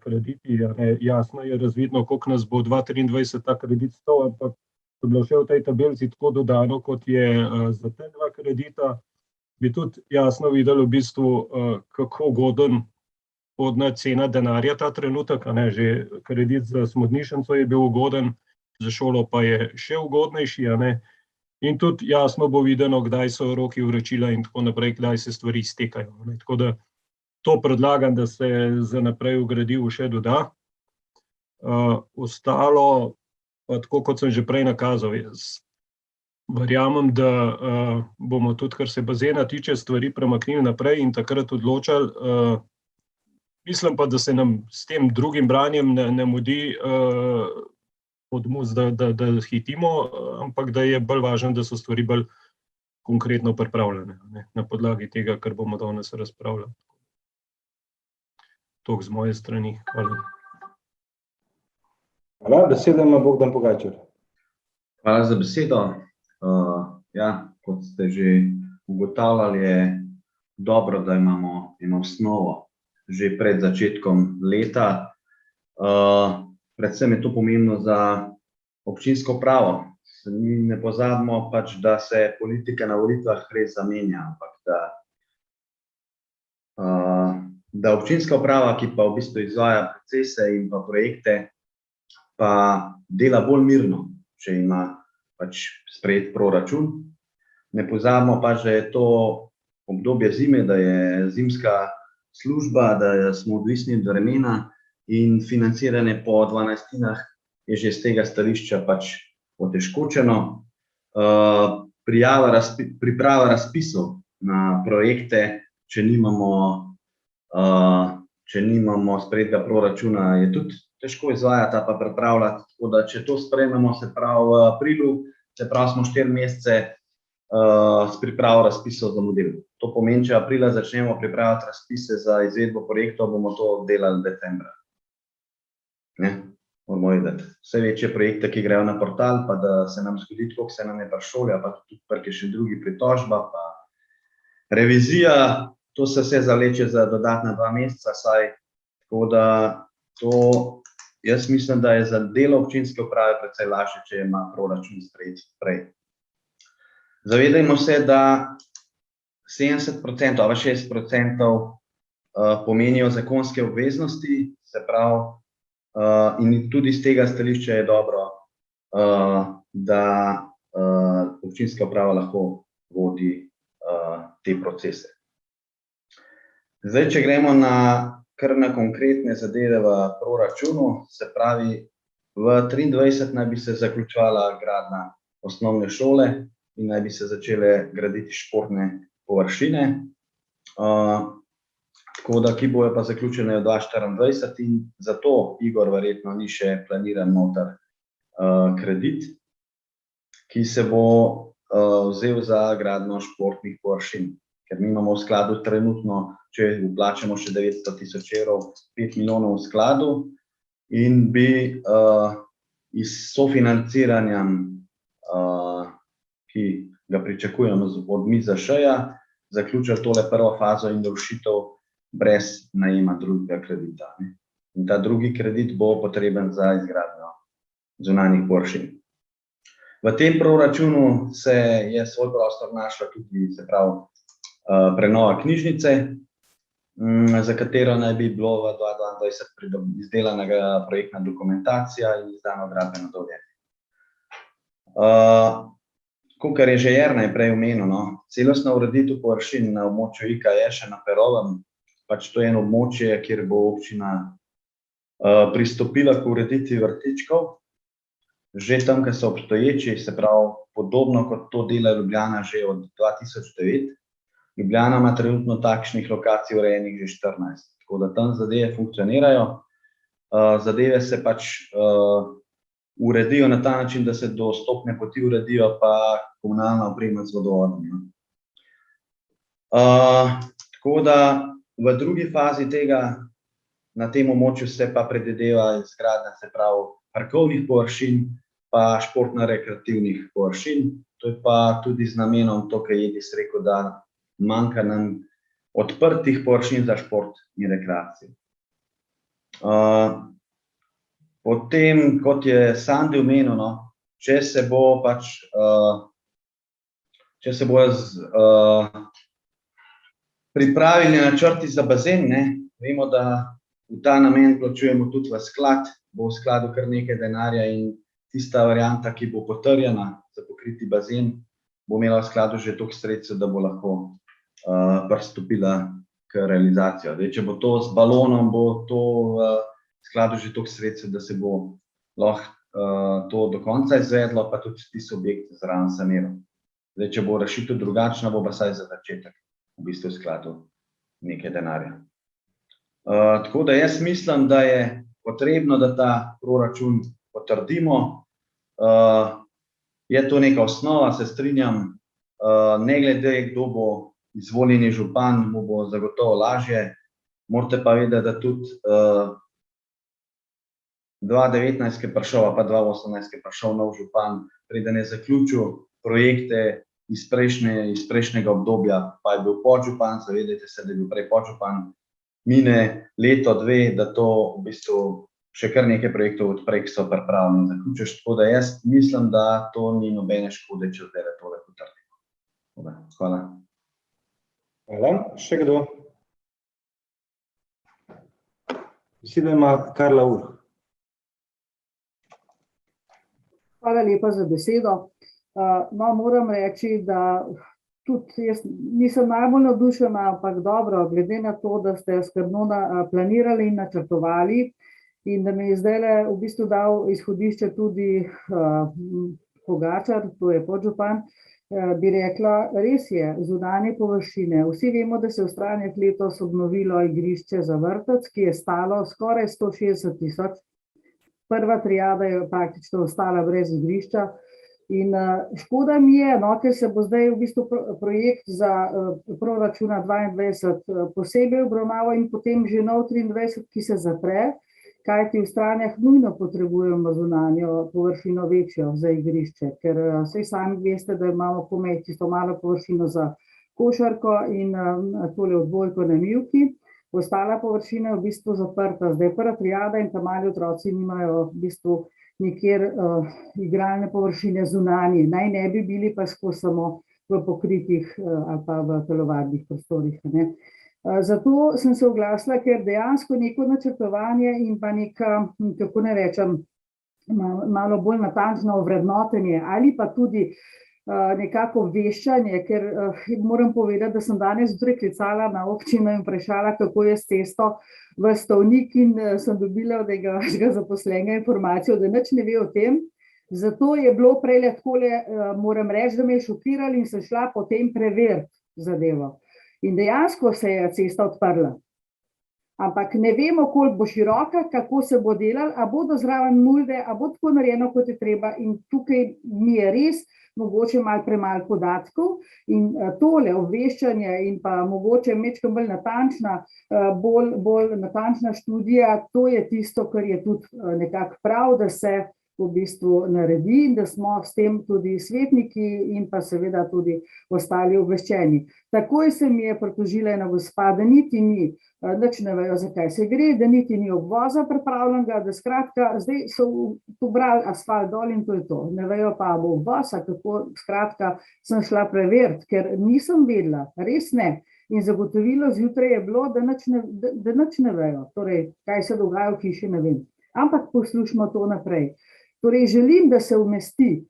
krediti, a ne. Jasno je razvidno, koliko nas bo 2023 ta kredit stal, ampak to je bilo še v tej tabelici tako dodano, kot je za te 2 kredita, bi tudi jasno videli v bistvu, kako ugoden vhodna cena denarja ta trenutek, a ne. Že kredit za Smodnišnico je bil ugoden, za šolo pa je še ugodnejši, a ne. In tudi jasno bo videno, kdaj so roki vračila in tako naprej, kdaj se stvari iztekajo, ne. Tako da to predlagam, da se za naprej v gradivu še doda. Ostalo, pa tako kot sem že prej nakazal, jaz verjamem, da bomo tudi, kar se bazena tiče, stvari premaknili naprej in takrat odločali. Mislim pa, da se nam s tem drugim branjem ne mudi da hitimo, ampak da je bolj važno, da so stvari bolj konkretno pripravljene, ne, na podlagi tega, kar bomo danes razpravljali. Toliko z moje strani. Hvala. Hvala, besedo ima Bogdan Pogačar. Hvala za besedo. Ja, kot ste že ugotavljali, je dobro, da imamo eno osnovo že pred začetkom leta. Predvsem je to pomembno za občinsko upravo. Ne pozabimo pač, da se politika na volitvah res zamenja, ampak da občinska uprava, ki pa v bistvu izvaja procese in pa projekte, pa dela bolj mirno, če ima pač sprejet proračun. Ne pozabimo pač, da je to obdobje zime, da je zimska služba, da smo odvisni od vremena, in financiranje po 12-tinah je že z tega stališča pač otežkočeno. Priprava razpisov na projekte, če nimamo sprejetega proračuna, je tudi težko izvajati pa pripravljati. Tako da, če to sprejmemo, se pravi v aprilu, se pravi smo 4 mesece s pripravo razpisov za model. To pomeni, če aprila začnemo pripravljati razpise za izvedbo projektov, bomo to delali decembra. Ne, moramo vedeti. Vse večje projekte, ki grejo na portal, pa da se nam zgodi tako, kot se nam je pri šoli, pa tudi še drugi pritožba, pa revizija, to se vse zavleče za dodatna 2 meseca, saj, tako da to, jaz mislim, da je za delo občinske uprave precej lažje, če ima proračun sprejet prej. Zavedajmo se, da 70% ali 60% pomenijo zakonske obveznosti, se pravi, in tudi z tega stališča je dobro, da občinska uprava lahko vodi te procese. Zdaj, če gremo kar na konkretne zadeve v proračunu, se pravi, v 2023 naj bi se zaključovala gradnja osnovne šole in naj bi se začele graditi športne površine. Tako da, ki bojo pa zaključene v 2024 in zato Igor verjetno ni še planiran noter kredit, ki se bo vzel za gradnjo športnih površin. Ker mi imamo v skladu trenutno, če vplačamo še 900.000 evrov, 5 milijonov v skladu in bi iz sofinanciranjem, ki ga pričakujemo od MIZŠ-ja, zaključili tole prvo fazo in rušitev brez najema drugega kredita. In ta drugi kredit bo potreben za izgradnjo zunanjih površin. V tem proračunu se je svoj prostor našla tudi, se pravi, prenova knjižnice, za katero naj bi bilo v 2022 izdelana projektna dokumentacija in izdano gradbeno dovoljenje. Kakor je že Jernej prej omenil, celostna ureditev površin na območju IKA je še na Perovem, pač to je eno območje, kjer bo občina pristopila k ureditvi vrtičkov, že tam, kjer so obstoječi, se pravi, podobno kot to dela Ljubljana že od 2009. Ljubljana ima trenutno takšnih lokacij urejenih že 14, tako da tam zadeve funkcionirajo. Zadeve se pač uredijo na ta način, da se dostopne poti uredijo, pa komunalna oprema z vodovodom. Tako da v drugi fazi tega, na tem območju se pa predvideva izgradnja, se pravi, parkovnih površin, pa športno-rekreativnih površin. To je pa tudi z namenom to, kar je Edis rekel, da manjka nam odprtih površin za šport in rekreacijo. Potem, kot je Sandi omenil, če se bo pripravili načrti za bazen, vemo, da v ta namen plačujemo tudi v sklad, bo v skladu kar nekaj denarja in tista varianta, ki bo potrjena za pokriti bazen, bo imela v skladu že toliko sredstev, da bo lahko pristopila k realizacijo. Če bo to z balonom, bo to v skladu že toliko sredstev, da se bo lahko to do konca izvedlo, pa tudi tisti objekt zraven saniral. Če bo rešitev drugačna, bo pa vsaj za začetek v bistvu v skladu nekaj denarja. Tako da jaz mislim, da je potrebno, da ta proračun potrdimo. Je to neka osnova, se strinjam, ne glede, kdo bo izvoljeni župan, mu bo zagotovo lažje. Morate pa vedeti, da tudi 2019 je prišel, pa 2018 je prišel nov župan, preden je zaključil projekte iz prejšnjega obdobja, pa je bil podžupan, zavedajte se, da je bil prej podžupan, mine leto, dve, da to v bistvu še kar nekaj projektov odprej, ki so pripravljeni zaključiš. Tako da jaz mislim, da to ni nobene škode, če zdaj tole potrdimo. Hvala. Hvala. Še kdo? Besedo ima Karla Urh. Hvala lepa za besedo. Moram reči, da tudi jaz nisem najbolj navdušena, ampak dobro, glede na to, da ste skrbno planirali in načrtovali in da mi je zdajle v bistvu dal izhodišče tudi Pogačar, to je podžupan, bi rekla, res je, zunanje površine. Vsi vemo, da se je v Stranjah letos obnovilo igrišče za vrtec, ki je stalo skoraj 160 000. Prva triada je praktično ostala brez igrišča. In škoda mi je, ker se bo zdaj v bistvu projekt za proračuna 2022 posebej obravnaval in potem že nov 2023, ki se zapre, kajti v Stranjah nujno potrebujemo zunanjo površino večjo za igrišče, ker saj sami veste, da imamo komaj čisto malo površino za košarko in tole odbojko na mivki. Ostala površina je v bistvu zaprta. Zdaj prva triada in ta mali otroci nimajo v bistvu nikjer igralne površine zunanje. Naj ne bi bili pa samo v pokritih ali pa v telovadnih prostorih. Zato sem se oglasila, ker dejansko neko načrtovanje in pa neka, kako ne rečem, malo bolj natančno ovrednotenje ali pa tudi nekako obveščanje, ker moram povedati, da sem danes klicala na občino in vprašala, kako je s cesto v Stovnik in sem dobila od enega zaposlenega informacijo, da nič ne ve o tem. Zato je bilo prej takole, moram reči, da me je šokiralo in sem šla potem preveriti zadevo. In dejansko se je cesta odprla. Ampak ne vemo, koliko bo široka, kako se bo delala, a bodo zraven mulde, a bo tako narejeno, kot je treba. In tukaj mi je res mogoče malo premalo podatkov in tole obveščanje in pa mogoče malo bolj natančna, bolj natančna študija, to je tisto, kar je tudi nekako prav, da se v bistvu naredi in da smo s tem tudi svetniki in pa seveda tudi ostali obveščeni. Takoj se mi je pritožila ena gospa, da niti ni, nič ne vejo, zakaj se gre, da niti ni obvoza pripravljenega, da skratka, zdaj so pobrali asfalt dol in to je to. Ne vejo pa, bo obvoz, kako, skratka, sem šla preveriti, ker nisem vedela, res ne. In zagotovilo zjutraj je bilo, da nič ne vejo, torej, kaj se dogaja v hiši, ne vem. Ampak poslušamo to naprej. Torej, želim, da se umesti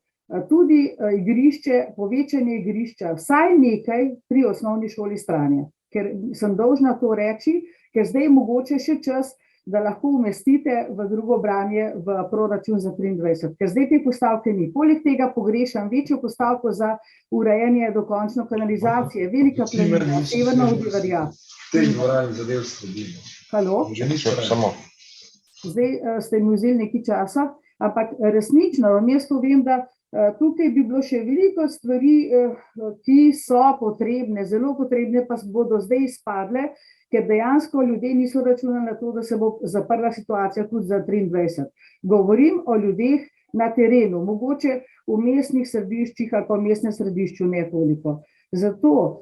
tudi igrišče, povečanje igrišča, vsaj nekaj pri osnovni šoli Stranje, ker sem dolžna to reči, ker zdaj je mogoče še čas, da lahko umestite v drugo branje v proračun za 23, ker zdaj te postavke ni. Poleg tega pogrešam večjo postavko za urejanje dokončno kanalizacije, velika planina, severna Odivarja. Halo? Zdaj ste mi vzeli nekaj časa, ampak resnično vam jaz povem, da tukaj bi bilo še veliko stvari, ki so potrebne, zelo potrebne, pa bodo zdaj izpadle, ker dejansko ljudje niso računali na to, da se bo zaprla situacija tudi za 23. Govorim o ljudeh na terenu, mogoče v mestnih središčih ali pa v mestnem središču ne toliko. Zato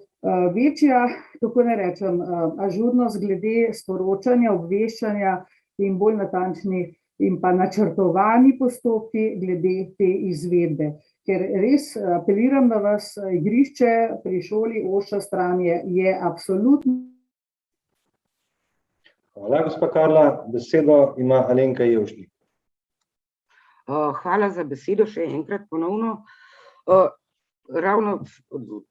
večja, kako ne rečem, ažurnost glede sporočanja, obveščanja in bolj natančni in pa načrtovani postopki glede te izvedbe. Ker res apeliram na vas, igrišče pri šoli Oša Stranje je absolutno. Hvala, gospa Karla. Besedo ima Alenka Jevšnik. Hvala za besedo še enkrat ponovno. Ravno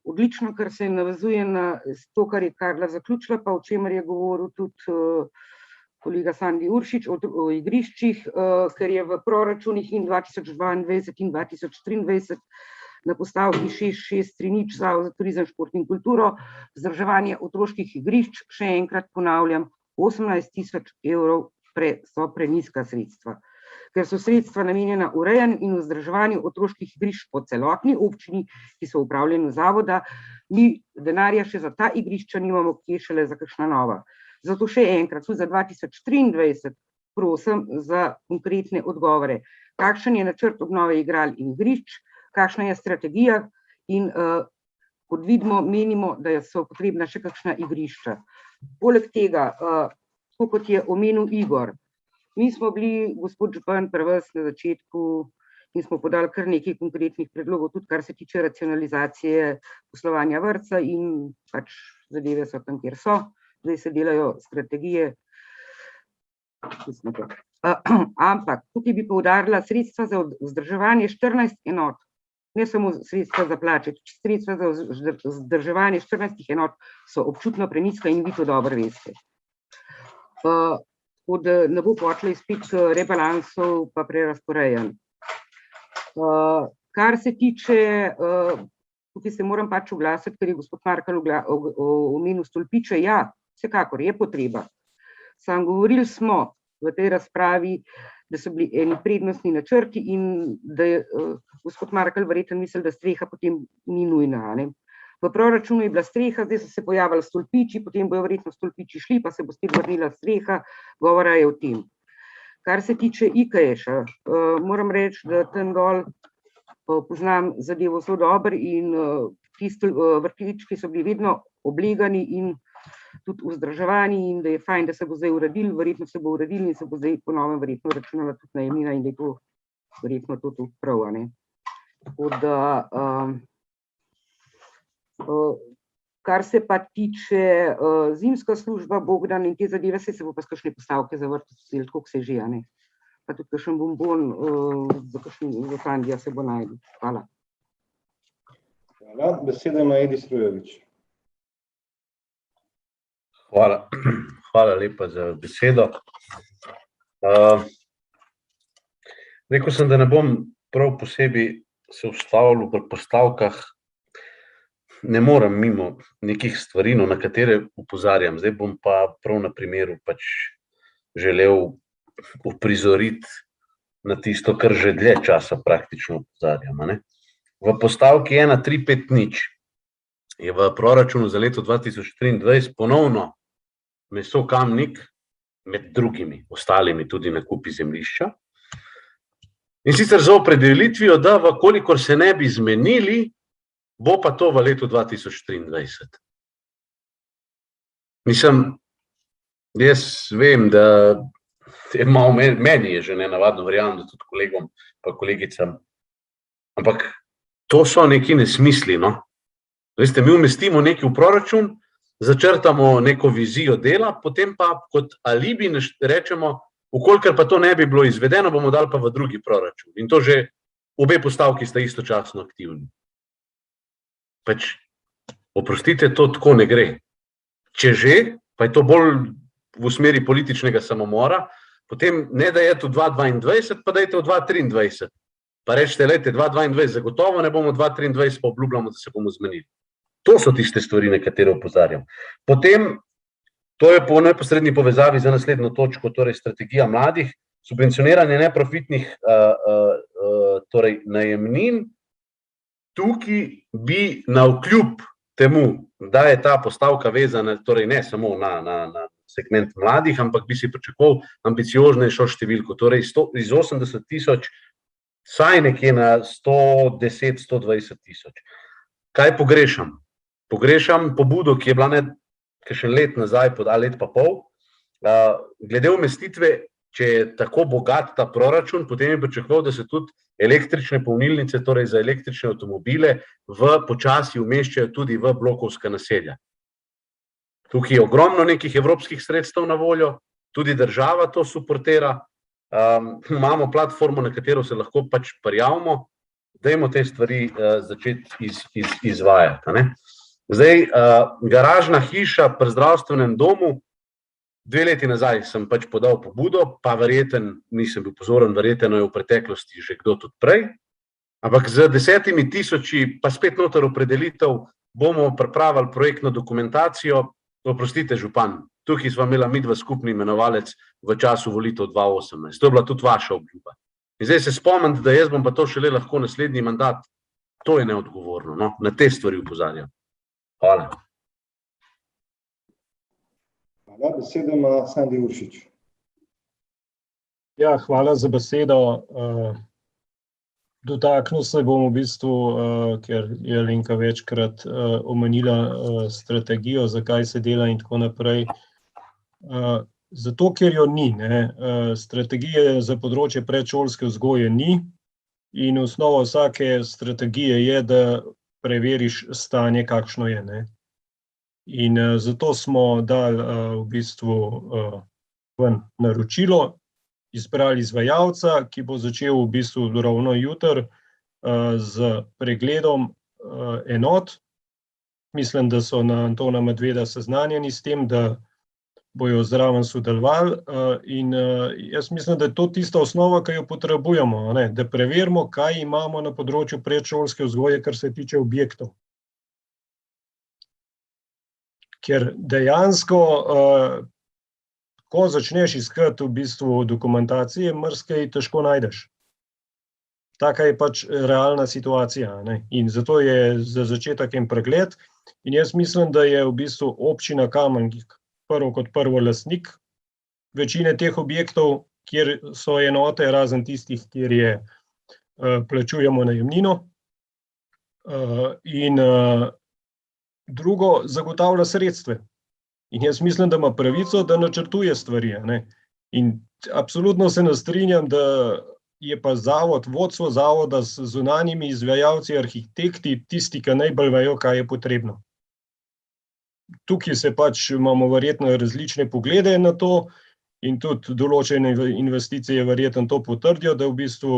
odlično, ker se navezuje na to, kar je Karla zaključila, pa o čemer je govoril tudi kolega Sandi Uršič o igriščih, ker je v proračunih in 2022 in 2023 na postavki 6630 Zavod za turizem, šport in kulturo vzdrževanje otroških igrišč, še enkrat ponavljam, 18 000 € so prenizka sredstva. Ker so sredstva namenjena urejanju in vzdrževanju otroških igrišč po celotni občini, ki so v upravljanju zavoda, mi denarja še za ta igrišča nimamo, kje šele za kakšna nova. Zato še enkrat, tudi za 2023 prosim za konkretne odgovore. Kakšen je načrt obnove igral in igrišč, kakšna je strategija in kot vidimo, menimo, da so potrebna še kakšna igrišča. Poleg tega, kot je omenil Igor, mi smo bili, gospod župan, pri vas na začetku in smo podali kar nekaj konkretnih predlogov, tudi kar se tiče racionalizacije poslovanja vrtca in pač zadeve so tam, kjer so. Zdaj se delajo strategije. Ampak tukaj bi poudarila sredstva za vzdrževanje 14 enot, ne samo sredstva za plače, sredstva za vzdrževanje 14 enot so občutno prenizka in vi to dobro veste. Ne bo pošlo izpit rebalansov pa prerazporejanj. Kar se tiče, tukaj se moram pač oglasiti, ker je gospod Markl omenil stolpiče, ja, vsekakor je potreba. Sam govorili smo v tej razpravi, da so bili eni prednostni načrti in da je gospod Markl verjetno mislil, da streha potem ni nujna. V proračunu je bila streha, zdaj so se pojavili stolpiči, potem bojo verjetno stolpiči šli, pa se bo spet vrnila streha, govora je o tem. Kar se tiče IKŠ-a, moram reči, da tam dol poznam zadevo zelo dobro in tisti vrtički so bili vedno oblegani in tudi vzdrževani in da je fajn, da se bo zdaj uredil, verjetno se bo uredil in se bo zdaj po novem verjetno računala tudi najemnina in da je to verjetno to tudi prav. Tako da, kar se pa tiče zimska služba, Bogdan in te zadeve, se bo pa s kakšne postavke za vrtec vzeli, koliko se že, pa tudi kakšen bonbon za Sandija se bo najdel. Hvala. Hvala. Besedo ima Edi Strujovič. Hvala lepa za besedo. Rekel sem, da ne bom prav posebej se ustavil pri postavkah, ne morem mimo nekih stvari, na katere opozarjam. Zdaj bom pa prav na primeru pač želel uprizoriti na tisto, kar že dlje časa praktično opozarjam. V postavki 1350 je v proračunu za leto 2023 ponovno meso Kamnik, med drugimi, ostalimi tudi nakupi zemljišča. In sicer z opredelitvijo, da vkolikor se ne bi zmenili, bo pa to v letu 2023. Mislim, jaz vem, da je malo meni je že nenavadno, verjamem, da tudi kolegom pa kolegicam, ampak to so neki nesmisli, no. Veste, mi umestimo nekaj v proračun, začrtamo neko vizijo dela, potem pa kot alibi rečemo, vkolikor pa to ne bi bilo izvedeno, bomo dali pa v drugi proračun. In to že obe postavki sta istočasno aktivni. Pač, oprostite, to tako ne gre. Če že, pa je to bolj v smeri političnega samomora, potem ne dajete v 2022, pa dajte v 2023. Pa rečete, lejte, 2022 zagotovo ne bomo, 2023 pa obljubljamo, da se bomo zmenili. To so tiste stvari, na katere opozarjam. Potem, to je po neposredni povezavi za naslednjo točko, torej strategija mladih, subvencioniranje neprofitnih torej najemnin. Tukaj bi navkljub temu, da je ta postavka vezana, torej ne samo na segment mladih, ampak bi si pričakoval ambicioznejšo številko, torej iz 80 tisoč, vsaj nekje na 110–120 tisoč. Kaj pogrešam? Pogrešam pobudo, ki je bila kakšen let nazaj, let pa pol, glede umestitve, če je tako bogat ta proračun, potem je pričakoval, da se tudi električne polnilnice, torej za električne avtomobile, počasi umeščajo tudi v blokovska naselja. Tukaj je ogromno nekih evropskih sredstev na voljo, tudi država to suportira, imamo platformo, na katero se lahko pač prijavimo, dajmo te stvari začeti izvajati, ne. Zdaj, garažna hiša pri zdravstvenem domu, 2 leti nazaj sem pač podal pobudo, pa verjeten, nisem bil pozoren, verjetno je v preteklosti že kdo tudi prej, ampak z 10 tisoči, pa spet noter opredelitev, bomo pripravili projektno dokumentacijo. Oprostite, župan, tukaj sva imela midva skupni imenovalec v času volitev 2018. To je bila tudi vaša obljuba. In zdaj se spomnite, da jaz bom pa to šele lahko naslednji mandat. To je neodgovorno, no? Na te stvari opozarjam. Hvala. Hvala, besedo ima Sandi Uršič. Ja, hvala za besedo. Dotaknil se bom v bistvu, ker je Alenka večkrat omenila strategijo, zakaj se dela in tako naprej. Zato, ker jo ni, ne. Strategije za področje predšolske vzgoje ni in osnova vsake strategije je, da preveriš stanje, kakšno je, ne. In zato smo dali v bistvu ven naročilo, izbrali izvajalca, ki bo začel v bistvu ravno jutri z pregledom enot. Mislim, da so na Antona Medveda seznanjeni s tem, da bojo zraven sodelovali in jaz mislim, da je to tista osnova, ki jo potrebujemo, ne? Da preverimo, kaj imamo na področju predšolske vzgoje, kar se tiče objektov. Ker dejansko, ko začneš iskati v bistvu dokumentacije, marsikaj težko najdeš. Taka je pač realna situacija, ne? In zato je za začetek en pregled in jaz mislim, da je v bistvu občina Kamen prvo kot prvo lastnik večine teh objektov, kjer so enote, razen tistih, kjer je plačujemo najemnino. In drugo, zagotavlja sredstva. In jaz mislim, da ima pravico, da načrtuje stvari, ne. In absolutno se ne strinjam, da je pa zavod, vodstvo zavoda z zunanjimi izvajalci, arhitekti, tisti, ki najbolj vejo, kaj je potrebno. Tukaj se pač imamo verjetno različne poglede na to in tudi določene investicije verjetno to potrdijo, da v bistvu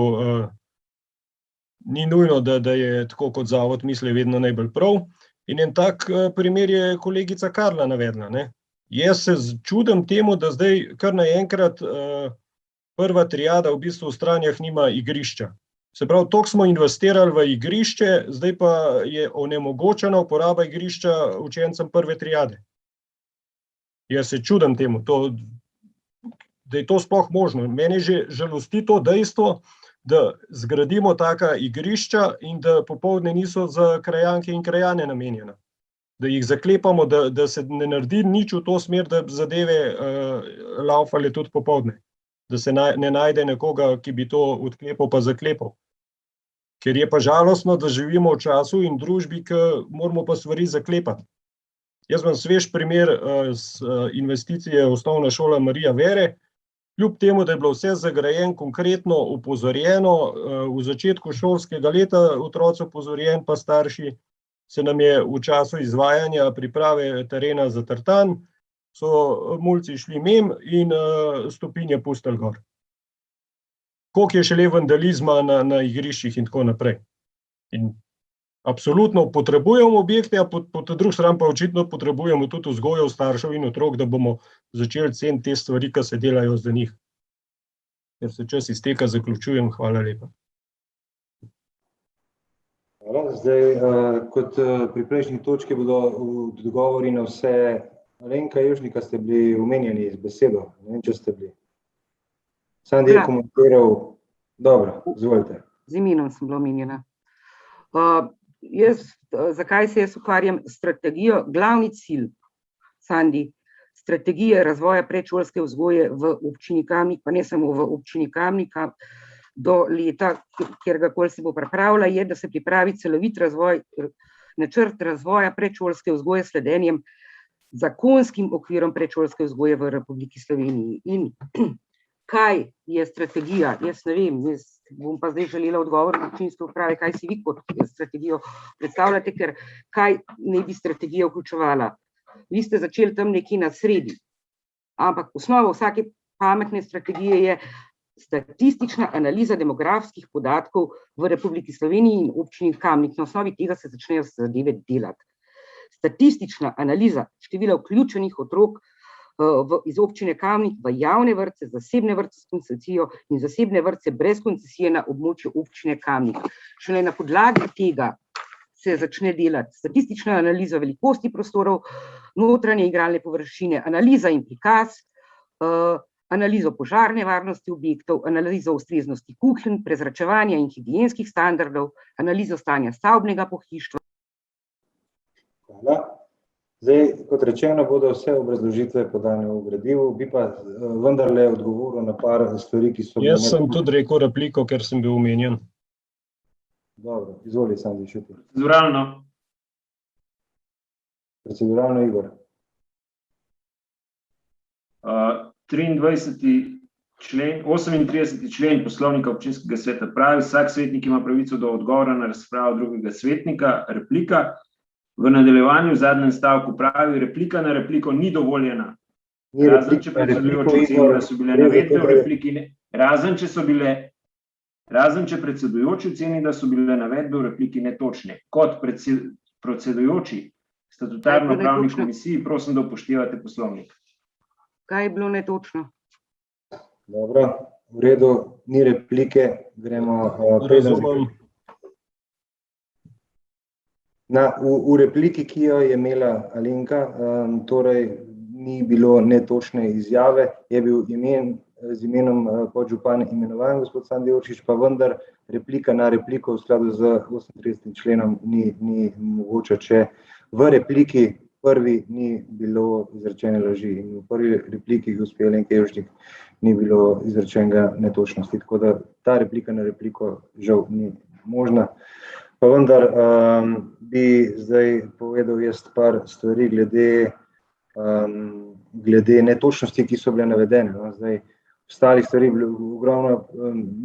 ni nujno, da je tako kot zavod misli vedno najbolj prav. In en tak primer je kolegica Karla navedla, ne. Jaz se čudim temu, da zdaj kar naenkrat prva triada v bistvu v Stranjah nima igrišča. Se pravi, toliko smo investirali v igrišče, zdaj pa je onemogočena uporaba igrišča učencem prve triade. Jaz se čudim temu, da je to sploh možno. Mene že žalosti to dejstvo, da zgradimo taka igrišča in da popoldne niso za krajanke in krajane namenjena. Da jih zaklepamo, da se ne naredi nič v to smer, da zadeve laufale tudi popoldne. da se ne najde nekoga, ki bi to odklepal pa zaklepal. Ker je pa žalostno, da živimo v času in družbi, ki moramo pa stvari zaklepati. Jaz imam svež primer z investicije Osnovna šola Marija Vere. Kljub temu, da je bilo vse zagrajeno, konkretno opozorjeno, v začetku šolskega leta otroci opozorjeni pa starši, se nam je v času izvajanja priprave terena zatrtan, so mulci šli mimo in stopinje pustili gor. Koliko je šele vandalizma na igriščih in tako naprej. In absolutno potrebujemo objekte, a po drugi strani pa očitno potrebujemo tudi vzgojo staršev in otrok, da bomo začeli ceniti te stvari, ki se delajo za njih. Ker se čas izteka, zaključujem. Hvala lepa. Hvala. Zdaj, kot pri prejšnji točki bodo odgovori na vse. Alenka Jevšnika, ste bili omenjeni z besedo, ne vem, če ste bili. Sandi je komentiral. Dobro, izvolite. Z imenom sem bila omenjena. Zakaj se jaz ukvarjam s strategijo? Glavni cilj, Sandi, strategije razvoja predšolske vzgoje v občini Kamnik, pa ne samo v občini Kamnik, do leta, kjerkoli se bo pripravila, je, da se pripravi celovit načrt razvoja predšolske vzgoje s sledenjem zakonskim okvirom predšolske vzgoje v Republiki Sloveniji. In kaj je strategija? Jaz ne vem, jaz bom pa zdaj želela odgovor občinske uprave, kaj si vi kot strategijo predstavljate, ker kaj naj bi strategija vključevala. Vi ste začeli tam nekje na sredi, ampak osnova vsake pametne strategije je statistična analiza demografskih podatkov v Republiki Sloveniji in občini Kamnik. Na osnovi tega se začnejo zadeve delati. Statistična analiza števila vključenih otrok iz občine Kamnik v javne vrtce, zasebne vrtce s koncesijo in zasebne vrtce brez koncesije na območju občine Kamnik. Šele na podlagi tega se začne delati statistična analiza velikosti prostorov, notranje igralne površine, analiza in prikaz, analizo požarne varnosti objektov, analizo ustreznosti kuhinj, prezračevanja in higienskih standardov, analizo stanja stavbnega pohištva. Hvala. Zdaj, kot rečeno, bodo vse obrazložitve podane v gradivu, bi pa vendarle odgovoril na par stvari, ki so... Jaz sem tudi rekel repliko, ker sem bil omenjen. Dobro, izvoli, Sandi, še ti. Proceduralno. Proceduralno, Igor. 38. člen Poslovnika občinskega sveta pravi, vsak svetnik ima pravico do odgovora na razpravo drugega svetnika, replika. V nadaljevanju v zadnjem stavku pravi, replika na repliko ni dovoljena. Razen če predsedujoči oceni, da so bile navedbe v repliki, razen če predsedujoči oceni, da so bile navedbe v repliki netočne. Kot predsedujoči statutarno-pravni komisiji, prosim, da upoštevate poslovnik. Kaj je bilo netočno? Dobro, v redu, ni replike, gremo... Razumem. V repliki, ki jo je imela Alenka, torej ni bilo netočne izjave, je bil z imenom podžupan imenovan gospod Sandi Juršič, pa vendar replika na repliko v skladu z 38. členom ni mogoče, če v repliki prvi ni bilo izrečene laži in v prvi repliki gospe Alenke Jevšnik ni bilo izrečenega netočnosti, tako da ta replika na repliko žal ni možna. Pa vendar bi zdaj povedal jaz par stvari glede netočnosti, ki so bile navedene. Zdaj, ostalih stvari bilo ogromno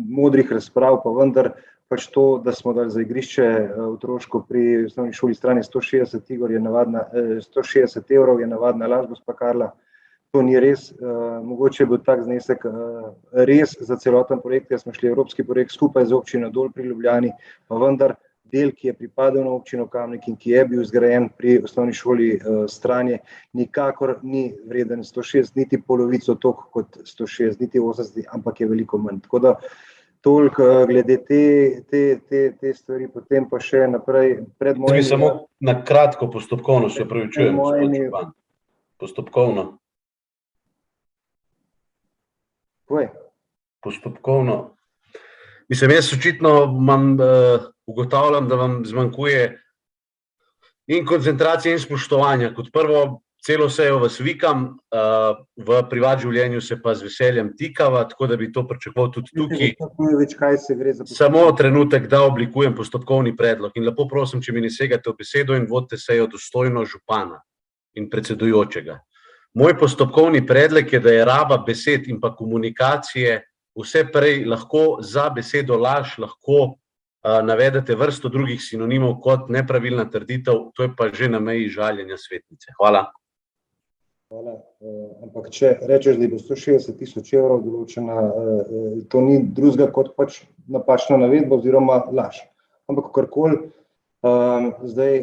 modrih razprav, pa vendar pač to, da smo dali za igrišče otroško pri osnovni šoli strani 160 evrov, je navadna laž, gospa Karla. To ni res, mogoče je bil tak znesek res za celoten projekt, jaz smo šli evropski projekt skupaj z občino Dol pri Ljubljani, pa vendar del, ki je pripadal na občino Kamnik in ki je bil zgrajen pri osnovni šoli Stranje, nikakor ni vreden 160, niti polovico toliko kot 160, niti 80, ampak je veliko manj. Tako da toliko glede te stvari, potem pa še naprej pred mojim... Samo na kratko postopkovno, se opravičujem, gospod župan. Postopkovno. Kaj? Postopkovno. Mislim, jaz očitno ugotavljam, da vam zmanjkuje in koncentracije in spoštovanja. Kot prvo, celo sejo vas vikam, v privat življenju se pa z veseljem tikava, tako da bi to pričakoval tudi tukaj. Kaj se gre za Samo trenutek, da oblikujem postopkovni predlog in lepo prosim, če mi ne segate v besedo in vodite sejo dostojno župana in predsedujočega. Moj postopkovni predlog je, da je raba besed in pa komunikacije vse prej lahko za besedo laž, lahko navedete vrsto drugih sinonimov kot nepravilna trditev, to je pa že na meji žaljenja svetnice. Hvala. Hvala. Ampak če rečeš, da bo 160 000 evrov določena, to ni drugega kot pač napačna navedba oziroma laž. Ampak kakorkoli, zdaj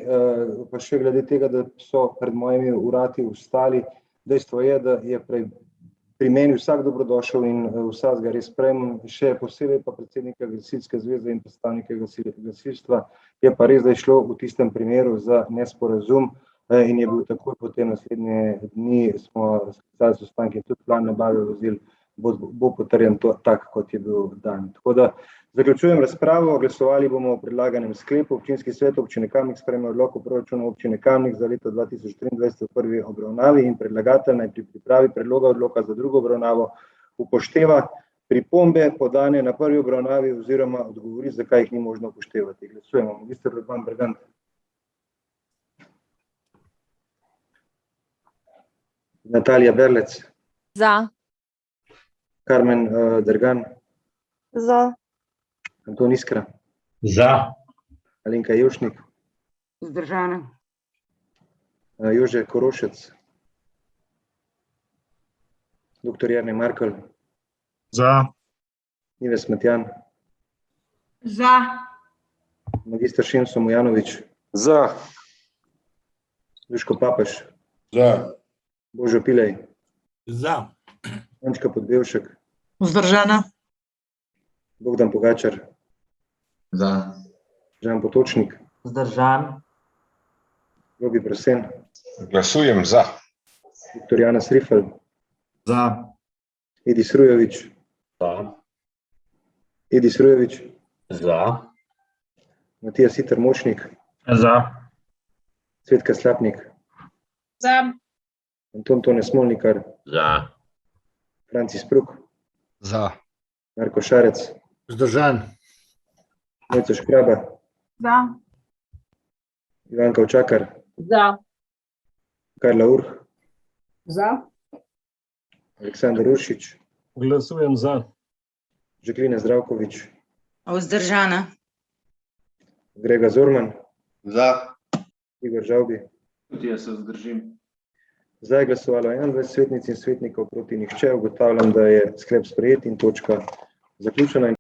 pa še glede tega, da so pred mojimi urati vstali, dejstvo je, da je pri meni vsak dobrodošel in vsakega res sprejmem, še posebej pa predsednika Gasilske zveze in predstavnike gasilstva, je pa res, da je šlo v tistem primeru za nesporazum, in je bil takoj potem naslednje dni, smo sklicali sestanek in tudi plan nabave vozil bo potrjen tak, kot je bil dan. Tako da zaključujem razpravo, glasovali bomo o predlaganem sklepu. Občinski svet občine Kamnik sprejme odlok o proračunu občine Kamnik za leto 2023 v prvi obravnavi in predlagatelj naj pri pripravi predloga odloka za drugo obravnavo upošteva pripombe podane na prvi obravnavi oziroma odgovori, zakaj jih ni možno upoštevati. Glasujemo. Magister Urban Bergant. Natalija Berlec. Za. Karmen Dergan. Za. Anton Iskra. Za. Alenka Jevšnik. Vzdržana. Jože Korošec. Dr. Jernej Markelj. Za. Nives Matjan. Za. Magister Šimso Mujanovič. Za. Duško Papež. Za. Božo Pilej. Za. Ančka Podbevšek. Vzdržana. Bogdan Pogačar. Za. Žan Potočnik. Vzdržan. Robi Prosen. Glasujem za. Dr. Janez Rifel. Za. Edis Rujovič. Za. Edis Rujovič. Za. Matija Siter Močnik. Za. Cvetka Slapnik. Za. Anton Tone Smolnikar. Za. Francis Pruk. Za. Marko Šarec. Vzdržan. Mojca Škraba. Za. Ivanka Očakar. Za. Karla Urh. Za. Aleksandar Uršič. Glasujem za. Žaklina Zdravkovič. Vzdržana. Grega Zorman. Za. Igor Žavbi. Tudi jaz se vzdržim. Za je glasovalo 21 svetnic in svetnikov, proti nihče. Ugotavljam, da je sklep sprejet in točka zaključena.